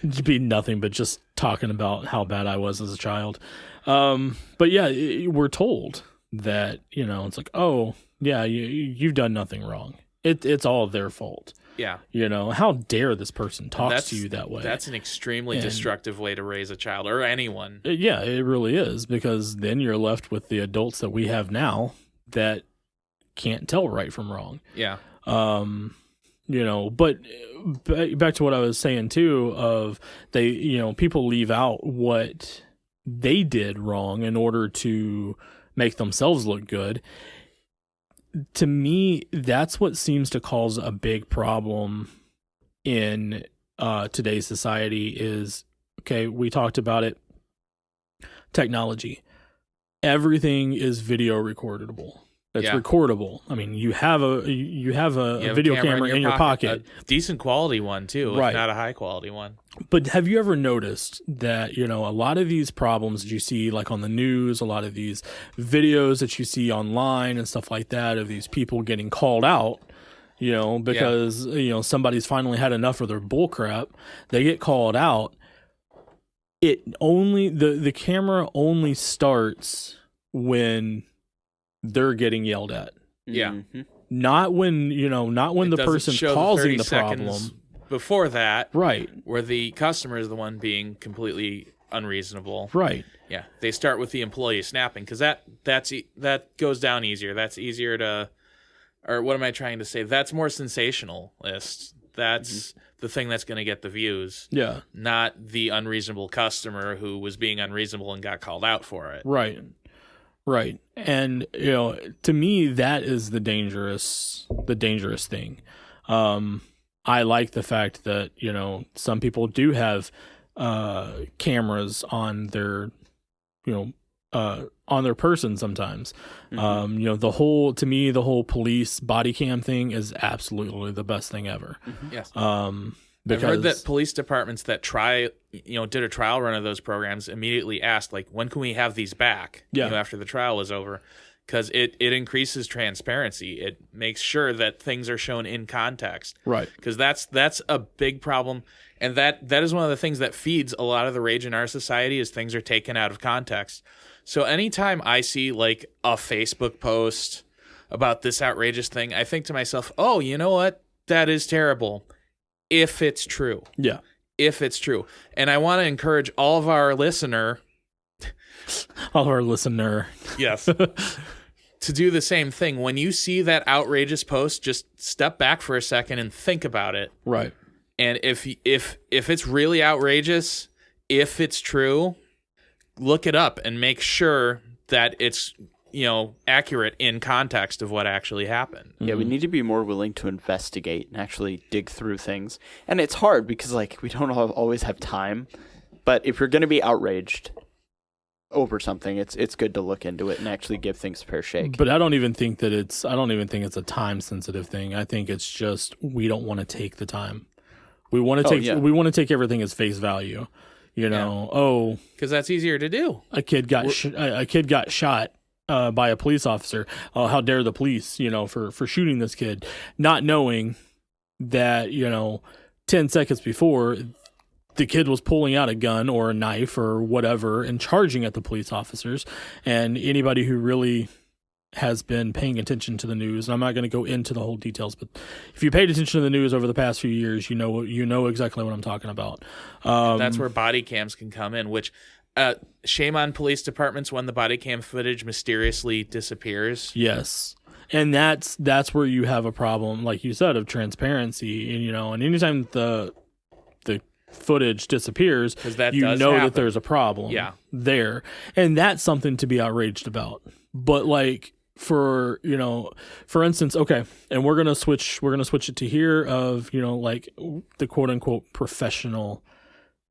Speaker 1: It'd be nothing but just talking about how bad I was as a child. But yeah, we're told that, it's like, oh, yeah, you've done nothing wrong. It's all their fault.
Speaker 2: Yeah.
Speaker 1: How dare this person talk to you that way?
Speaker 2: That's an extremely destructive way to raise a child or anyone.
Speaker 1: Yeah, it really is, because then you're left with the adults that we have now that can't tell right from wrong.
Speaker 2: Yeah.
Speaker 1: But back to what I was saying too, of people leave out what they did wrong in order to make themselves look good. To me, that's what seems to cause a big problem in today's society is, okay, we talked about it, technology. Everything is video recordable. It's recordable. I mean, you have a video camera in your pocket.
Speaker 2: A decent quality one too,
Speaker 1: right.
Speaker 2: If not a high quality one.
Speaker 1: But have you ever noticed that, a lot of these problems that you see like on the news, a lot of these videos that you see online and stuff like that of these people getting called out, because, somebody's finally had enough of their bull crap, they get called out. The camera only starts when they're getting yelled at.
Speaker 2: Yeah.
Speaker 3: Mm-hmm.
Speaker 1: Not when the person's causing the problem.
Speaker 2: Before that,
Speaker 1: right,
Speaker 2: where the customer is the one being completely unreasonable.
Speaker 1: Right.
Speaker 2: Yeah. They start with the employee snapping, because that goes down easier. That's easier to, or what am I trying to say? That's more sensationalist. That's the thing that's going to get the views. Yeah. Not the unreasonable customer who was being unreasonable and got called out for it.
Speaker 1: Right. Right. And, to me, that is the dangerous thing. I like the fact that, some people do have cameras on their, on their person sometimes. Mm-hmm. The whole police body cam thing is absolutely the best thing ever.
Speaker 2: Mm-hmm. Yes.
Speaker 1: Because
Speaker 2: I've heard that police departments that did a trial run of those programs immediately asked, like, when can we have these back? After the trial was over, because it increases transparency. It makes sure that things are shown in context. Right. Because that's a big problem, and that is one of the things that feeds a lot of the rage in our society is things are taken out of context. So anytime I see like a Facebook post about this outrageous thing, I think to myself, oh, you know what? That is terrible. If it's true. Yeah. If it's true. And I want to encourage all of our listener. Yes. To do the same thing. When you see that outrageous post, just step back for a second and think about it. Right. And if it's really outrageous, if it's true, look it up and make sure that it's accurate in context of what actually happened.
Speaker 3: Yeah, we need to be more willing to investigate and actually dig through things. And it's hard because we don't always have time. But if you're going to be outraged, over something, it's good to look into it and actually give things a fair shake.
Speaker 1: But I don't even think it's a time sensitive thing. I think it's just we don't want to take the time. We want to take everything as face value. You know,
Speaker 2: because that's easier to do.
Speaker 1: A kid got shot by a police officer. Oh, how dare the police, for shooting this kid, not knowing that, 10 seconds before the kid was pulling out a gun or a knife or whatever and charging at the police officers. And anybody who really has been paying attention to the news, and I'm not going to go into the whole details, but if you paid attention to the news over the past few years, you know exactly what I'm talking about.
Speaker 2: That's where body cams can come in, which shame on police departments when the body cam footage mysteriously disappears.
Speaker 1: Yes. And that's where you have a problem, like you said, of transparency. And anytime the footage disappears,
Speaker 2: that
Speaker 1: that there's a problem there. And that's something to be outraged about. But like for instance, okay, and we're gonna switch it to here of, like the quote unquote professional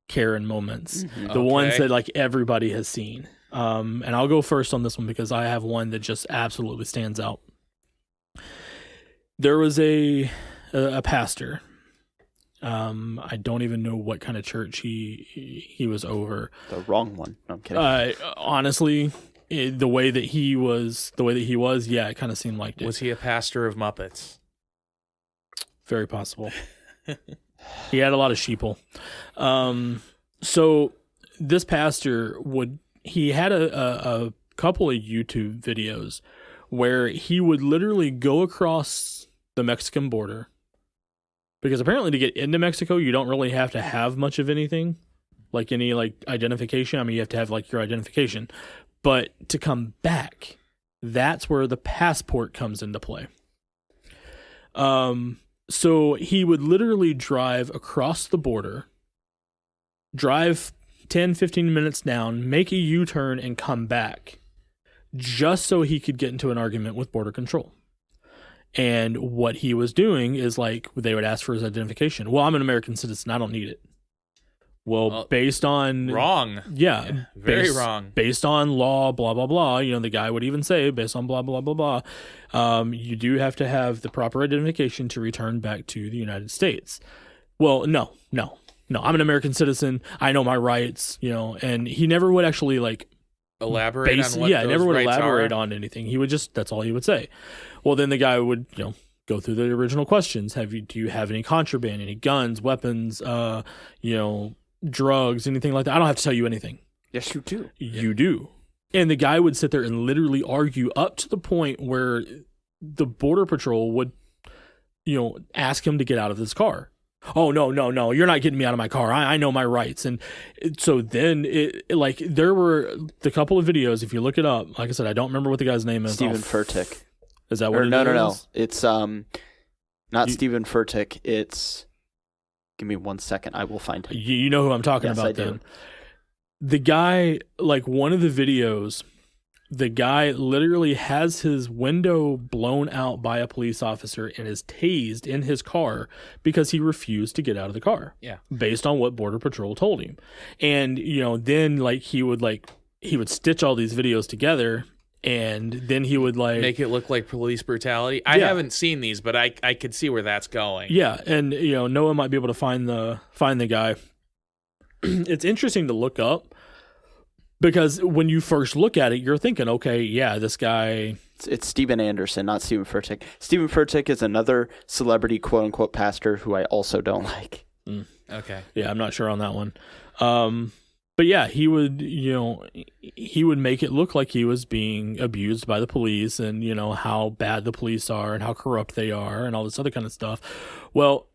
Speaker 1: Karen moments.
Speaker 3: Mm-hmm.
Speaker 1: The ones that like everybody has seen. And I'll go first on this one because I have one that just absolutely stands out. There was a pastor. I don't even know what kind of church he was over.
Speaker 3: The wrong one. No, I'm kidding.
Speaker 1: Honestly, the way that he was, yeah, it kind of seemed like it.
Speaker 2: Was he a pastor of Muppets?
Speaker 1: Very possible. He had a lot of sheeple. So this pastor he had a couple of YouTube videos where he would literally go across the Mexican border, because apparently to get into Mexico, you don't really have to have much of anything, like any like identification. I mean, you have to have like your identification, but to come back, that's where the passport comes into play. So he would literally drive across the border, drive 10, 15 minutes down, make a U-turn and come back just so he could get into an argument with border control. And what he was doing is like, they would ask for his identification. Well, I'm an American citizen. I don't need it. Well, based on...
Speaker 2: Wrong.
Speaker 1: Yeah.
Speaker 2: Very wrong.
Speaker 1: Based on law, blah, blah, blah. The guy would even say, based on blah, blah, blah, blah, you do have to have the proper identification to return back to the United States. Well, no. I'm an American citizen. I know my rights, and he never would actually like...
Speaker 2: elaborate on what those
Speaker 1: never would
Speaker 2: rights
Speaker 1: elaborate
Speaker 2: are.
Speaker 1: on anything. He would just, that's all he would say. Well, then the guy would, go through the original questions. Do you have any contraband, any guns, weapons, drugs, anything like that? I don't have to tell you anything.
Speaker 3: Yes, you do.
Speaker 1: You do. And the guy would sit there and literally argue up to the point where the border patrol would, ask him to get out of his car. Oh, no, you're not getting me out of my car. I know my rights. And so then there were the couple of videos, if you look it up, like I said, I don't remember what the guy's name is.
Speaker 3: Stephen Furtick.
Speaker 1: Is that what it is?
Speaker 3: No. It's not Stephen Furtick. It's, give me 1 second. I will find him.
Speaker 1: You know who I'm talking about then.
Speaker 3: Do.
Speaker 1: The guy, like one of the videos, the guy literally has his window blown out by a police officer and is tased in his car because he refused to get out of the car.
Speaker 2: Yeah.
Speaker 1: Based on what Border Patrol told him. And, then he would stitch all these videos together, and then he would
Speaker 2: make it look like police brutality. I haven't seen these, but I could see where that's going.
Speaker 1: Yeah. And, Noah might be able to find the guy. It's interesting to look up, because when you first look at it, you're thinking, okay, yeah, this guy...
Speaker 3: It's Steven Anderson, not Stephen Furtick. Stephen Furtick is another celebrity quote-unquote pastor who I also don't like.
Speaker 2: Okay.
Speaker 1: Yeah, I'm not sure on that one. But yeah, he would make it look like he was being abused by the police, and, how bad the police are and how corrupt they are and all this other kind of stuff. Well,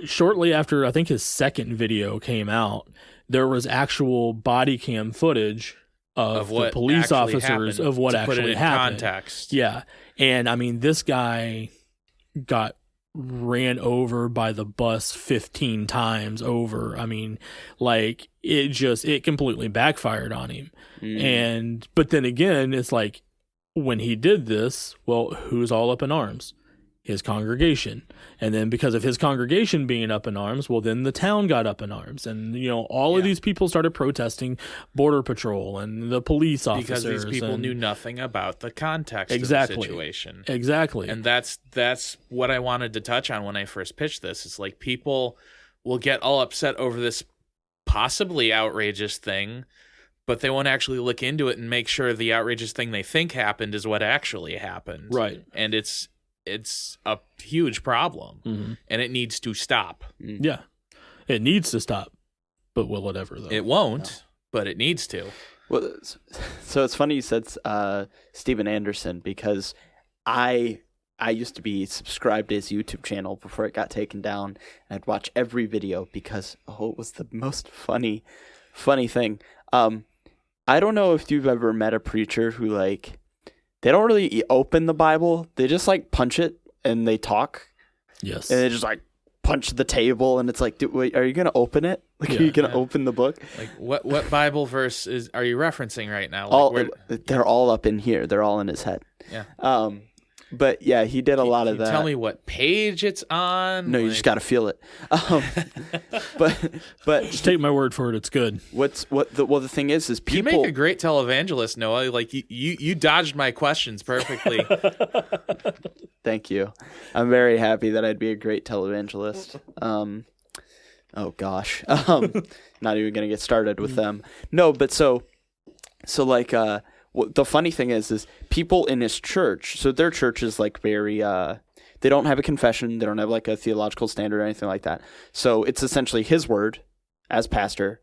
Speaker 1: shortly after, I think his second video came out, there was actual body cam footage of the police officers of what actually happened.
Speaker 2: Context.
Speaker 1: Yeah. And I mean, this guy got ran over by the bus 15 times over. I mean, like it completely backfired on him. But then again, it's like when he did this, well, who's all up in arms? his congregation. And then because of his congregation being up in arms, well, then the town got up in arms. And, all of these people started protesting Border Patrol and the police officers.
Speaker 2: Because these people knew nothing about the context
Speaker 1: Exactly.
Speaker 2: of the situation.
Speaker 1: Exactly.
Speaker 2: And that's what I wanted to touch on when I first pitched this. It's like people will get all upset over this possibly outrageous thing, but they won't actually look into it and make sure the outrageous thing they think happened is what actually happened.
Speaker 1: Right.
Speaker 2: And it's a huge problem, and it needs to stop.
Speaker 1: Yeah. It needs to stop. But will it ever, though?
Speaker 2: It won't, but it needs to.
Speaker 3: Well, so it's funny you said Steven Anderson, because I used to be subscribed to his YouTube channel before it got taken down. I'd watch every video because it was the most funny thing. I don't know if you've ever met a preacher who they don't really open the Bible. They just punch it and they talk.
Speaker 1: Yes.
Speaker 3: And they just punch the table, and it's like, dude, wait, are you going to open it? Are you going to open the book?
Speaker 2: What Bible verse are you referencing right now?
Speaker 3: They're all up in here. They're all in his head.
Speaker 2: Yeah.
Speaker 3: But yeah, he did a lot of that.
Speaker 2: Tell me what page it's on.
Speaker 3: No, you just got to feel it. But
Speaker 1: just take my word for it. It's good.
Speaker 3: The thing is people.
Speaker 2: You make a great televangelist, Noah. You dodged my questions perfectly.
Speaker 3: Thank you. I'm very happy that I'd be a great televangelist. Oh gosh. Not even gonna get started with them. No, but so the funny thing is people in his church, so their church is very, they don't have a confession, they don't have a theological standard or anything like that. So it's essentially his word as pastor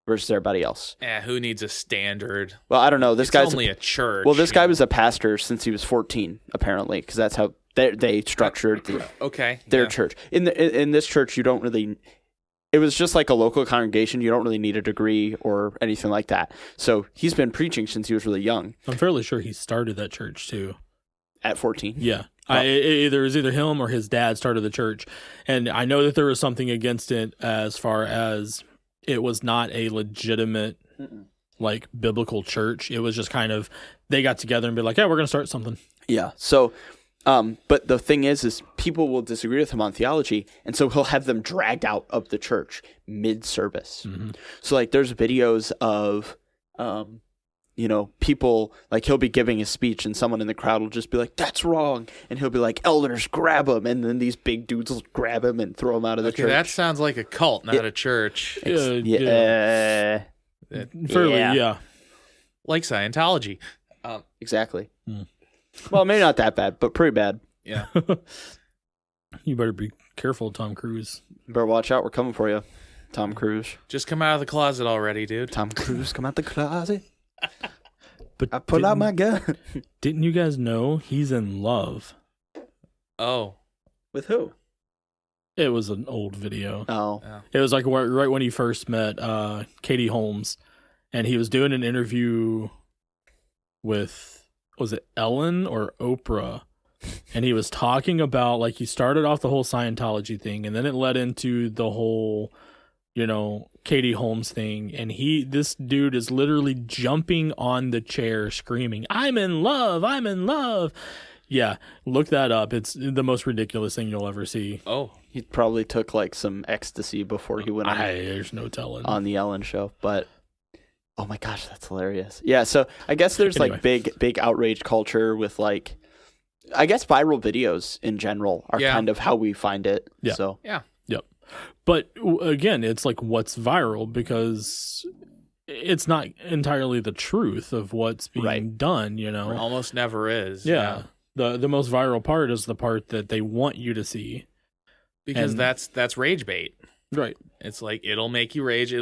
Speaker 3: versus everybody else.
Speaker 2: Who needs a standard?
Speaker 3: Well, I don't know. This guy's
Speaker 2: only a church.
Speaker 3: Well, this guy was a pastor since he was 14, apparently, because that's how they structured their church. In this church, you don't really. It was just like a local congregation. You don't really need a degree or anything like that. So he's been preaching since he was really young.
Speaker 1: I'm fairly sure he started that church too.
Speaker 3: At 14?
Speaker 1: Yeah. It was either him or his dad started the church. And I know that there was something against it as far as it was not a legitimate, biblical church. It was just kind of, they got together and be like, yeah, we're going to start something.
Speaker 3: Yeah. So, but the thing is people will disagree with him on theology, and so he'll have them dragged out of the church mid-service. Mm-hmm. So, there's videos of, people, he'll be giving a speech, and someone in the crowd will just be like, that's wrong, and he'll be like, elders, grab him, and then these big dudes will grab him and throw him out of the church.
Speaker 2: That sounds like a cult, not a church.
Speaker 1: Yeah.
Speaker 2: Like Scientology.
Speaker 3: Exactly. Well, maybe not that bad, but pretty bad.
Speaker 2: Yeah.
Speaker 1: You better be careful, Tom Cruise.
Speaker 3: You better watch out. We're coming for you, Tom Cruise.
Speaker 2: Just come out of the closet already, dude.
Speaker 3: Tom Cruise, come out the closet.
Speaker 1: But
Speaker 3: I pull out my gun.
Speaker 1: Didn't you guys know he's in love?
Speaker 2: Oh.
Speaker 3: With who?
Speaker 1: It was an old video.
Speaker 3: Oh.
Speaker 1: It was right when he first met Katie Holmes, and he was doing an interview with, was it Ellen or Oprah? And he was talking about, he started off the whole Scientology thing, and then it led into the whole, Katie Holmes thing. And this dude is literally jumping on the chair screaming, I'm in love, I'm in love. Yeah, look that up. It's the most ridiculous thing you'll ever see.
Speaker 2: Oh.
Speaker 3: He probably took some ecstasy before he went on.
Speaker 1: There's no telling.
Speaker 3: On the Ellen show, but oh my gosh, that's hilarious. Yeah, so I guess there's
Speaker 1: Anyway.
Speaker 3: big outrage culture with I guess viral videos in general are kind of how we find it.
Speaker 1: Yeah.
Speaker 3: So
Speaker 2: Yeah.
Speaker 1: Yep. But again, it's what's viral, because it's not entirely the truth of what's being done,
Speaker 2: Almost never is.
Speaker 1: Yeah. The most viral part is the part that they want you to see.
Speaker 2: Because that's rage bait.
Speaker 1: Right.
Speaker 2: It's it'll make you rage.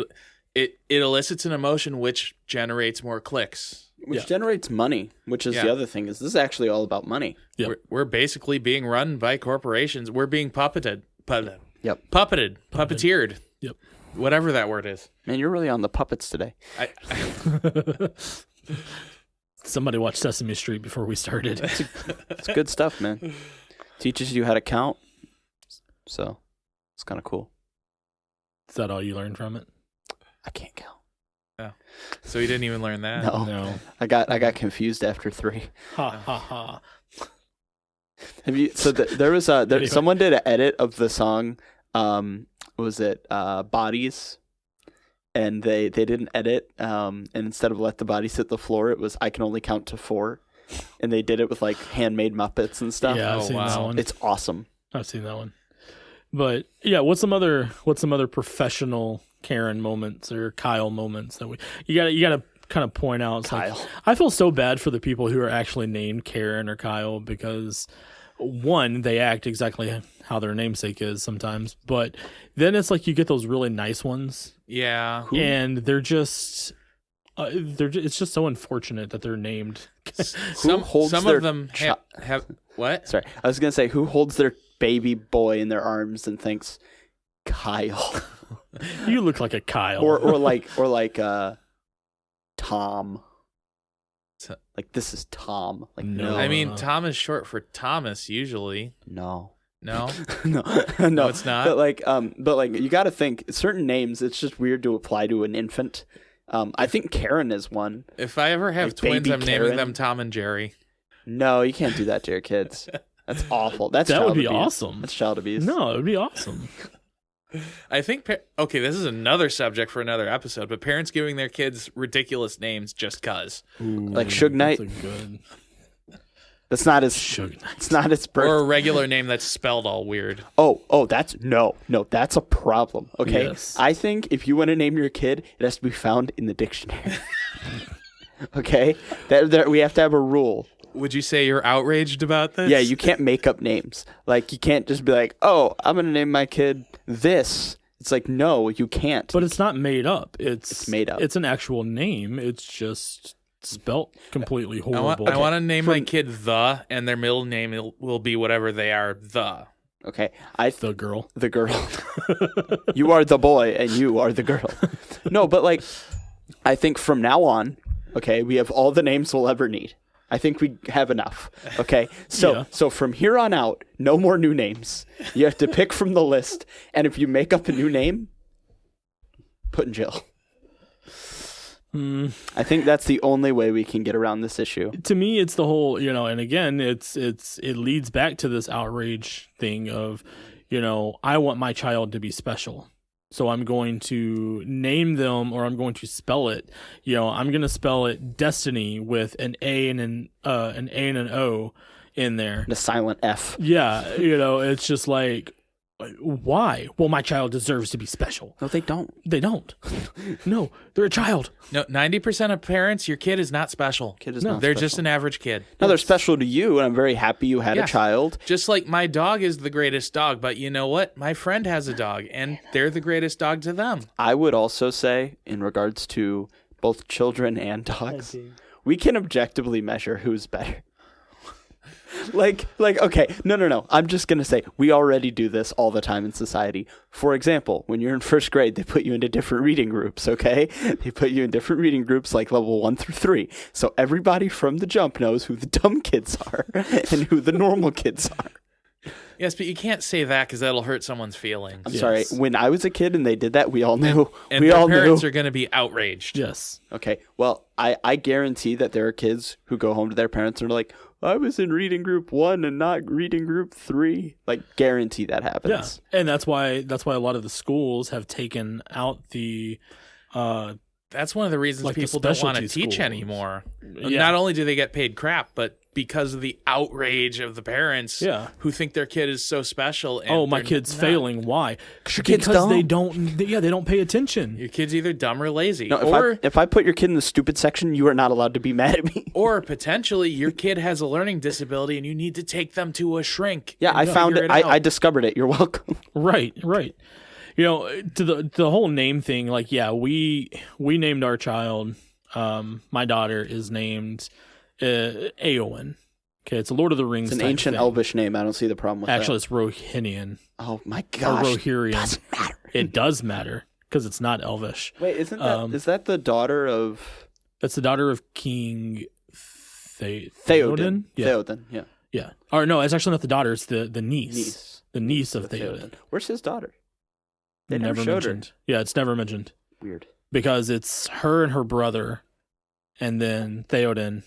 Speaker 2: It elicits an emotion which generates more clicks.
Speaker 3: Which generates money, which is the other thing. Is this is actually all about money?
Speaker 1: Yep.
Speaker 2: We're basically being run by corporations. We're being puppeted. Puppeteered.
Speaker 1: Yep.
Speaker 2: Whatever that word is.
Speaker 3: Man, you're really on the puppets today.
Speaker 1: Somebody watched Sesame Street before we started.
Speaker 3: It's good stuff, man. Teaches you how to count. So it's kind of cool.
Speaker 1: Is that all you learned from it?
Speaker 3: I can't count.
Speaker 2: Oh. So you didn't even learn that?
Speaker 3: No. I got confused after 3.
Speaker 1: Ha ha ha.
Speaker 3: Have you? So there was
Speaker 1: Anyway.
Speaker 3: someone did an edit of the song. Was it Bodies? And they did an edit. And instead of Let the Bodies Hit the Floor, it was I Can Only Count to 4. And they did it with like handmade Muppets and stuff.
Speaker 1: Yeah, I've seen that one.
Speaker 3: It's awesome.
Speaker 1: I've seen that one. But yeah, what's some other professional Karen moments or Kyle moments that you gotta kind of point out? It's
Speaker 3: Kyle.
Speaker 1: Like, I feel so bad for the people who are actually named Karen or Kyle because one, they act exactly how their namesake is sometimes, but then it's like you get those really nice ones.
Speaker 2: Yeah.
Speaker 1: And they're just it's just so unfortunate that they're named.
Speaker 2: Some
Speaker 3: their
Speaker 2: of them have what?
Speaker 3: Sorry, I was gonna say who holds their baby boy in their arms and thinks Kyle,
Speaker 1: You look like a Kyle.
Speaker 3: or like Tom. Like this is Tom. Like
Speaker 1: No.
Speaker 2: I mean, Tom is short for Thomas usually.
Speaker 3: no.
Speaker 2: No,
Speaker 3: no,
Speaker 2: no, it's not.
Speaker 3: But like you got to think certain names. It's just weird to apply to an infant. I think Karen is one.
Speaker 2: If I ever have
Speaker 3: Like
Speaker 2: twins,
Speaker 3: baby
Speaker 2: I'm naming
Speaker 3: Karen?
Speaker 2: them Tom and Jerry.
Speaker 3: No, you can't do that to your kids. That's awful. That
Speaker 1: would be
Speaker 3: abuse.
Speaker 1: awesome.
Speaker 3: That's child abuse.
Speaker 1: No, it would be awesome.
Speaker 2: I think. Okay, this is another subject for another episode. But parents giving their kids ridiculous names just cause,
Speaker 3: Like Suge Knight.
Speaker 1: That's a good
Speaker 3: That's not his.
Speaker 1: Suge Knight.
Speaker 3: It's not his birth.
Speaker 2: or a regular name that's spelled all weird.
Speaker 3: Oh, that's no, that's a problem. Okay,
Speaker 1: Yes.
Speaker 3: I think if you want to name your kid, it has to be found in the dictionary. Okay, that we have to have a rule.
Speaker 2: Would you say you're outraged about this?
Speaker 3: Yeah, you can't make up names. Like you can't just be like, oh, I'm gonna name my kid this. It's like no, you can't.
Speaker 1: But it's not made up. It's
Speaker 3: made up.
Speaker 1: It's an actual name. It's just spelt completely horrible.
Speaker 2: I want to name my kid The, and their middle name will be whatever they are. The.
Speaker 3: Okay,
Speaker 1: the girl.
Speaker 3: the girl. You are the boy, and you are the girl. No, but like, I think from now on, okay, we have all the names we'll ever need. I think we have enough. Okay,
Speaker 1: Yeah.
Speaker 3: so from here on out, no more new names. You have to pick from the list, and if you make up a new name, put in jail. I think that's the only way we can get around this issue.
Speaker 1: To me, it's the whole, and again, it leads back to this outrage thing of, I want my child to be special. So I'm going to name them, or I'm going to spell it. I'm going to spell it Destiny with an A and an O in there.
Speaker 3: And a silent F.
Speaker 1: Yeah, it's just like, why? Well, my child deserves to be special.
Speaker 3: No, they don't.
Speaker 1: They don't. No, they're a child.
Speaker 2: No, 90% of parents, your kid is not special.
Speaker 3: Kid is not
Speaker 2: They're
Speaker 3: special.
Speaker 2: just an average kid.
Speaker 3: No, they're special to you, and I'm very happy you had
Speaker 2: Yeah.
Speaker 3: a child.
Speaker 2: Just like my dog is the greatest dog, but you know what? My friend has a dog, and they're the greatest dog to them.
Speaker 3: I would also say, in regards to both children and dogs, we can objectively measure who's better. like, okay, no. I'm just going to say, we already do this all the time in society. For example, when you're in first grade, they put you into different reading groups, okay? They put you in different reading groups like level 1 through 3. So everybody from the jump knows who the dumb kids are and who the normal kids are.
Speaker 2: Yes, but you can't say that because that'll hurt someone's feelings.
Speaker 3: I'm sorry. When I was a kid and they did that, we all knew.
Speaker 2: And
Speaker 3: we
Speaker 2: their
Speaker 3: all
Speaker 2: parents
Speaker 3: knew.
Speaker 2: are going to be outraged.
Speaker 1: Yes.
Speaker 3: Okay. Well, I guarantee that there are kids who go home to their parents and are like, I was in reading group 1 and not reading group 3. Like, guarantee that happens.
Speaker 1: Yeah. And that's why a lot of the schools have taken out the
Speaker 2: That's one of the reasons
Speaker 1: Like the
Speaker 2: people don't want to
Speaker 1: specialty
Speaker 2: teach
Speaker 1: schools.
Speaker 2: anymore.
Speaker 1: Yeah.
Speaker 2: Not only do they get paid crap, but because of the outrage of the parents
Speaker 1: Yeah.
Speaker 2: who think their kid is so special. And
Speaker 1: oh, my
Speaker 2: they're
Speaker 1: kid's
Speaker 2: not.
Speaker 1: failing. Why?
Speaker 3: Your kid's
Speaker 1: Because they
Speaker 3: dumb.
Speaker 1: they don't pay attention.
Speaker 2: Your kid's either dumb or lazy.
Speaker 3: No, if I put your kid in the stupid section, you are not allowed to be mad at me.
Speaker 2: Or potentially your kid has a learning disability and you need to take them to a shrink.
Speaker 3: Yeah,
Speaker 2: and
Speaker 3: I found
Speaker 2: figure
Speaker 3: it.
Speaker 2: out.
Speaker 3: I discovered it. You're welcome.
Speaker 1: Right. To the whole name thing, like, yeah, we named our child. My daughter is named Eowyn. Okay, it's a Lord of the Rings.
Speaker 3: It's an
Speaker 1: type
Speaker 3: ancient
Speaker 1: thing.
Speaker 3: Elvish name. I don't see the problem with
Speaker 1: Actually,
Speaker 3: that.
Speaker 1: it's Rohinian
Speaker 3: Oh my
Speaker 1: or
Speaker 3: gosh.
Speaker 1: Rohirrian.
Speaker 3: Doesn't matter.
Speaker 1: It does matter because it's not Elvish.
Speaker 3: Wait, isn't that is that the daughter of
Speaker 1: That's the daughter of King
Speaker 3: Theoden?
Speaker 1: Yeah.
Speaker 3: Theoden, yeah.
Speaker 1: Yeah. Or no, it's actually not the daughter. It's the niece.
Speaker 3: Niece.
Speaker 1: The niece of
Speaker 3: Theoden.
Speaker 1: Theoden.
Speaker 3: Where's his daughter? They never showed her.
Speaker 1: mentioned. Yeah, it's never mentioned
Speaker 3: Weird.
Speaker 1: because it's her and her brother, and then Theoden.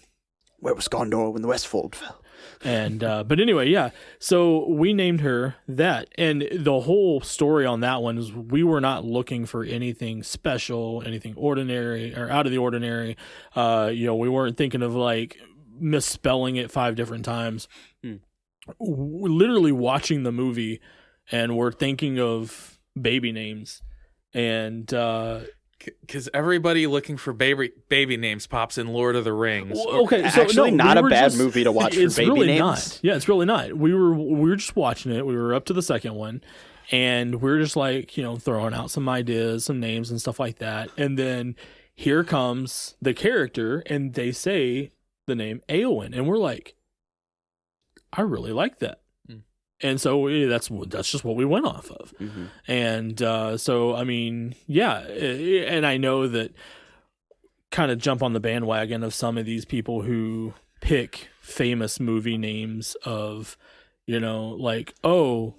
Speaker 3: Where was Gondor when the Westfold fell?
Speaker 1: And but anyway, yeah. So we named her that, and the whole story on that one is we were not looking for anything special, anything ordinary or out of the ordinary. We weren't thinking of like misspelling it 5 different times. We're literally watching the movie, and we're thinking of baby names, and
Speaker 2: because everybody looking for baby names pops in Lord of the Rings.
Speaker 1: Okay, so
Speaker 3: actually, not a bad movie to watch for baby
Speaker 1: really
Speaker 3: names.
Speaker 1: Not. Yeah, it's really not. We were just watching it. We were up to the second one, and we're just like throwing out some ideas, some names, and stuff like that. And then here comes the character, and they say the name Eowyn, and we're like, I really like that. And so that's just what we went off of. Mm-hmm. And so, I mean, yeah. And I know that kind of jump on the bandwagon of some of these people who pick famous movie names of, like, oh,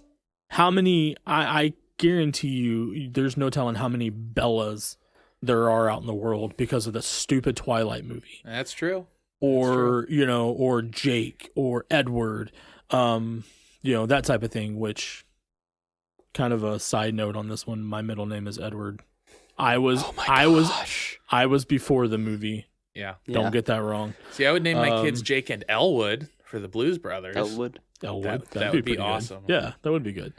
Speaker 1: how many, I guarantee you there's no telling how many Bellas there are out in the world because of the stupid Twilight movie.
Speaker 2: That's true.
Speaker 1: Or, or Jake or Edward. That type of thing, which kind of a side note on this one, my middle name is Edward. I was before the movie.
Speaker 2: Yeah.
Speaker 1: Don't get that wrong.
Speaker 2: See, I would name my kids Jake and Elwood for the Blues Brothers.
Speaker 3: Elwood.
Speaker 2: That would be awesome.
Speaker 1: Good. Yeah, that would be good.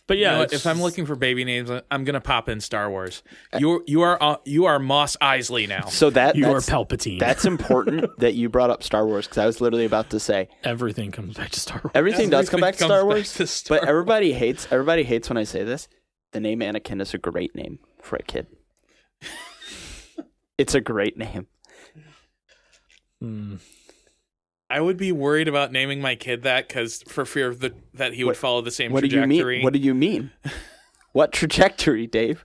Speaker 1: But yeah,
Speaker 2: if I'm looking for baby names, I'm gonna pop in Star Wars. You are Mos Eisley now.
Speaker 3: So
Speaker 1: you are Palpatine.
Speaker 3: That's important that you brought up Star Wars, because I was literally about to say
Speaker 1: everything comes back to Star Wars.
Speaker 3: Everything does come back to Star Wars, but everybody hates when I say this. The name Anakin is a great name for a kid. It's a great name.
Speaker 2: I would be worried about naming my kid that because for fear of that he would follow the same trajectory.
Speaker 3: What do you mean? What trajectory, Dave?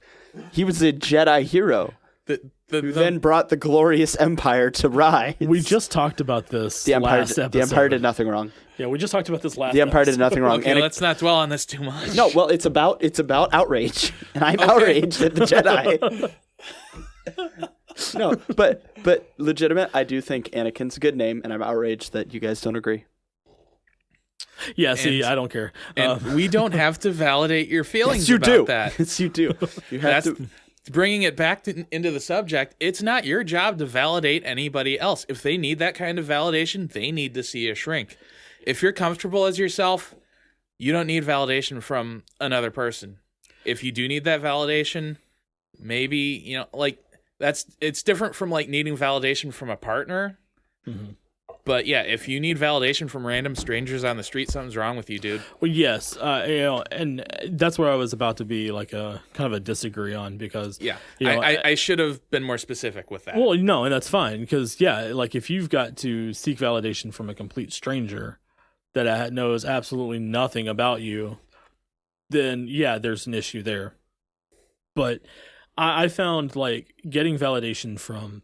Speaker 3: He was a Jedi hero who then brought the glorious Empire to rise.
Speaker 1: We just talked about this last episode.
Speaker 3: The Empire did nothing wrong.
Speaker 1: Yeah, we just talked about this last
Speaker 3: The Empire did nothing wrong.
Speaker 2: Okay, let's not dwell on this too much.
Speaker 3: No, well, it's about outrage, and I'm outraged at the Jedi. No, but legitimate, I do think Anakin's a good name, and I'm outraged that you guys don't agree.
Speaker 1: Yeah, see, I don't care.
Speaker 2: And we don't have to validate your feelings about that.
Speaker 3: Yes, you do. You have to.
Speaker 2: Bringing it back into the subject, it's not your job to validate anybody else. If they need that kind of validation, they need to see a shrink. If you're comfortable as yourself, you don't need validation from another person. If you do need that validation, maybe, it's different from like needing validation from a partner. Mm-hmm. But yeah, if you need validation from random strangers on the street, something's wrong with you, dude.
Speaker 1: Well, yes, and that's where I was about to be like a kind of a disagree on, because
Speaker 2: I should have been more specific with that.
Speaker 1: Well, no, and that's fine, because like if you've got to seek validation from a complete stranger that knows absolutely nothing about you, then yeah, there's an issue there. But I found like getting validation from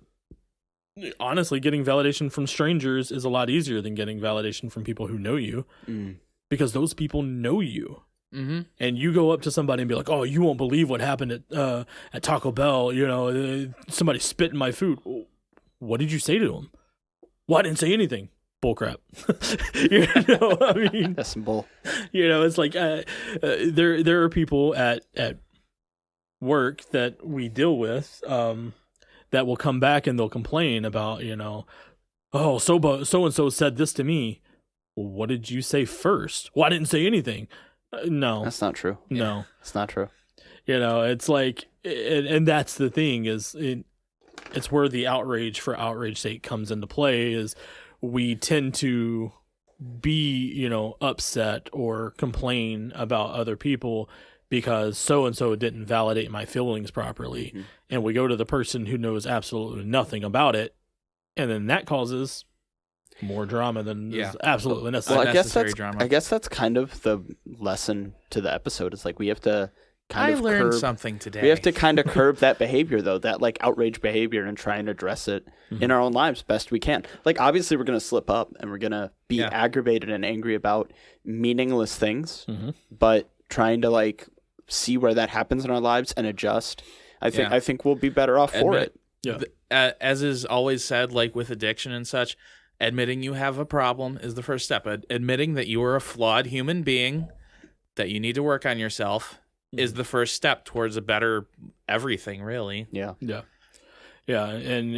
Speaker 1: strangers is a lot easier than getting validation from people who know you, because those people know you. Mm-hmm. And you go up to somebody and be like, "Oh, you won't believe what happened at Taco Bell. Somebody spit in my food." What did you say to them? Well, I didn't say anything. Bullcrap. I mean,
Speaker 3: that's some bull.
Speaker 1: It's like there are people at work that we deal with that will come back and they'll complain about, oh, so and so said this to me. Well, what did you say first? Well, I didn't say anything. No,
Speaker 3: that's not true.
Speaker 1: No,
Speaker 3: it's not true.
Speaker 1: It's like, and that's the thing, is it's where the outrage for outrage's sake comes into play. Is we tend to be, upset or complain about other people because so-and-so didn't validate my feelings properly. Mm-hmm. And we go to the person who knows absolutely nothing about it, and then that causes more drama than is absolutely necessary.
Speaker 3: Well, I guess that's kind of the lesson to the episode. Is like we have to kind of
Speaker 2: learned something today.
Speaker 3: We have to kind of curb that behavior, though, that like outrage behavior, and try and address it in our own lives best we can. Like obviously we're going to slip up and we're going to be aggravated and angry about meaningless things, but trying to like see where that happens in our lives and adjust. I think we'll be better off for it.
Speaker 2: Yeah. As is always said, like with addiction and such, Admitting you have a problem is the first step. Admitting that you are a flawed human being, that you need to work on yourself, is the first step towards a better everything, really.
Speaker 3: Yeah.
Speaker 1: Yeah. Yeah. And,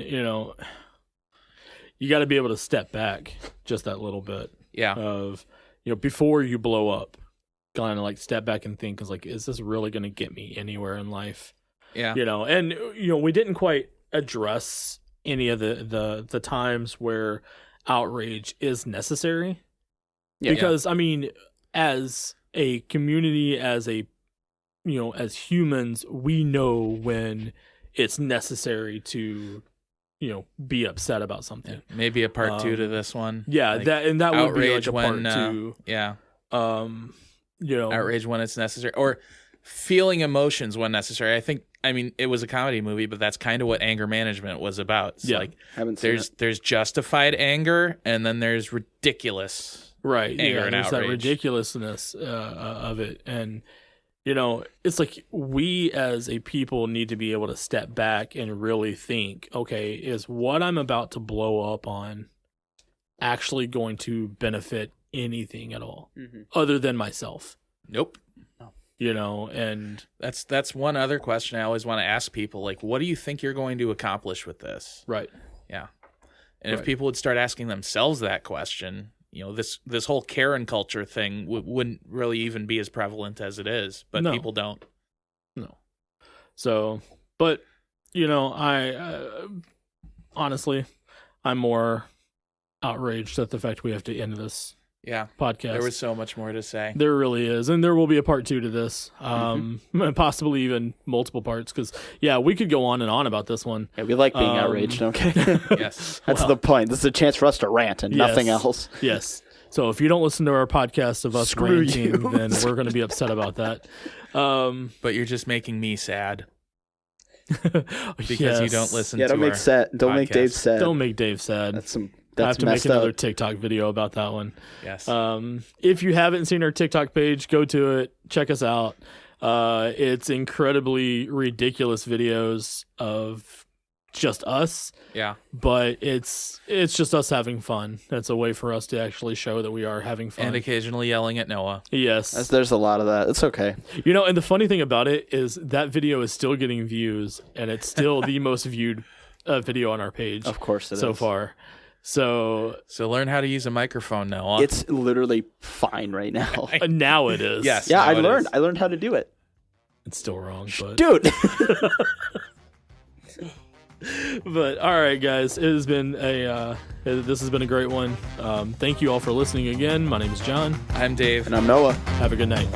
Speaker 1: you got to be able to step back just that little bit
Speaker 2: Yeah.
Speaker 1: of, before you blow up, kind of like step back and think, is this really going to get me anywhere in life?
Speaker 2: Yeah.
Speaker 1: And, we didn't quite address any of the times where outrage is necessary.
Speaker 3: Yeah.
Speaker 1: Because, I mean, as a community, as as humans, we know when it's necessary to, be upset about something.
Speaker 2: Maybe a part 2 to this one.
Speaker 1: Yeah,
Speaker 2: Like,
Speaker 1: that would be like
Speaker 2: outrage
Speaker 1: a part
Speaker 2: when,
Speaker 1: 2.
Speaker 2: Yeah.
Speaker 1: Outrage
Speaker 2: Outrage when it's necessary, or feeling emotions when necessary. I mean, it was a comedy movie, but that's kind of what anger management was about. It's like
Speaker 3: Haven't seen
Speaker 2: there's justified anger, and then there's ridiculous
Speaker 1: right.
Speaker 2: anger and
Speaker 1: There's
Speaker 2: outrage.
Speaker 1: that ridiculousness of it, and it's like we as a people need to be able to step back and really think, okay, is what I'm about to blow up on actually going to benefit anything at all other than myself?
Speaker 2: Nope.
Speaker 1: And
Speaker 2: That's one other question I always want to ask people. Like, what do you think you're going to accomplish with this?
Speaker 1: right.
Speaker 2: Yeah. And if
Speaker 1: Right.
Speaker 2: people would start asking themselves that question, this whole Karen culture thing wouldn't really even be as prevalent as it is. But
Speaker 1: No.
Speaker 2: people don't.
Speaker 1: No. So, but I honestly, I'm more outraged at the fact we have to end this
Speaker 2: Yeah.
Speaker 1: podcast.
Speaker 2: There was so much more to say.
Speaker 1: There really is, and there will be a part 2 to this, possibly even multiple parts. Because we could go on and on about this one.
Speaker 3: Yeah, we like being outraged, okay?
Speaker 2: Yes.
Speaker 3: That's
Speaker 1: Well,
Speaker 3: the point. This is a chance for us to rant and nothing
Speaker 1: Yes.
Speaker 3: else.
Speaker 1: Yes. So if you don't listen to our podcast of us
Speaker 3: Screw
Speaker 1: ranting,
Speaker 3: you.
Speaker 1: then we're going to be upset about that.
Speaker 2: But you're just making me sad because you don't listen
Speaker 3: Yeah,
Speaker 2: to
Speaker 3: don't make
Speaker 2: our
Speaker 3: sad. Don't make
Speaker 2: podcast.
Speaker 3: Dave sad.
Speaker 1: Don't make Dave sad.
Speaker 3: That's some.
Speaker 1: I have
Speaker 3: That's
Speaker 1: to make
Speaker 3: messed
Speaker 1: another
Speaker 3: up.
Speaker 1: TikTok video about that one.
Speaker 2: Yes.
Speaker 1: If you haven't seen our TikTok page, go to it. Check us out. It's incredibly ridiculous videos of just us,
Speaker 2: Yeah.
Speaker 1: but it's just us having fun. It's a way for us to actually show that we are having fun.
Speaker 2: And occasionally yelling at Noah.
Speaker 1: Yes.
Speaker 3: There's a lot of that. It's okay.
Speaker 1: And the funny thing about it is that video is still getting views, and it's still the most viewed video on our page
Speaker 3: Of course it
Speaker 1: so
Speaker 3: is.
Speaker 1: far. So
Speaker 2: So learn how to use a microphone, Noah.
Speaker 3: It's literally fine right now.
Speaker 1: now it is.
Speaker 2: Yes.
Speaker 3: Yeah,
Speaker 2: now
Speaker 3: I
Speaker 2: it
Speaker 3: learned.
Speaker 2: is.
Speaker 3: I learned how to do it,
Speaker 1: It's still wrong, but
Speaker 3: dude.
Speaker 1: But all right, guys, it has been this has been a great one. Thank you all for listening again. My name is John.
Speaker 2: I'm Dave.
Speaker 3: And I'm Noah.
Speaker 1: Have a good night.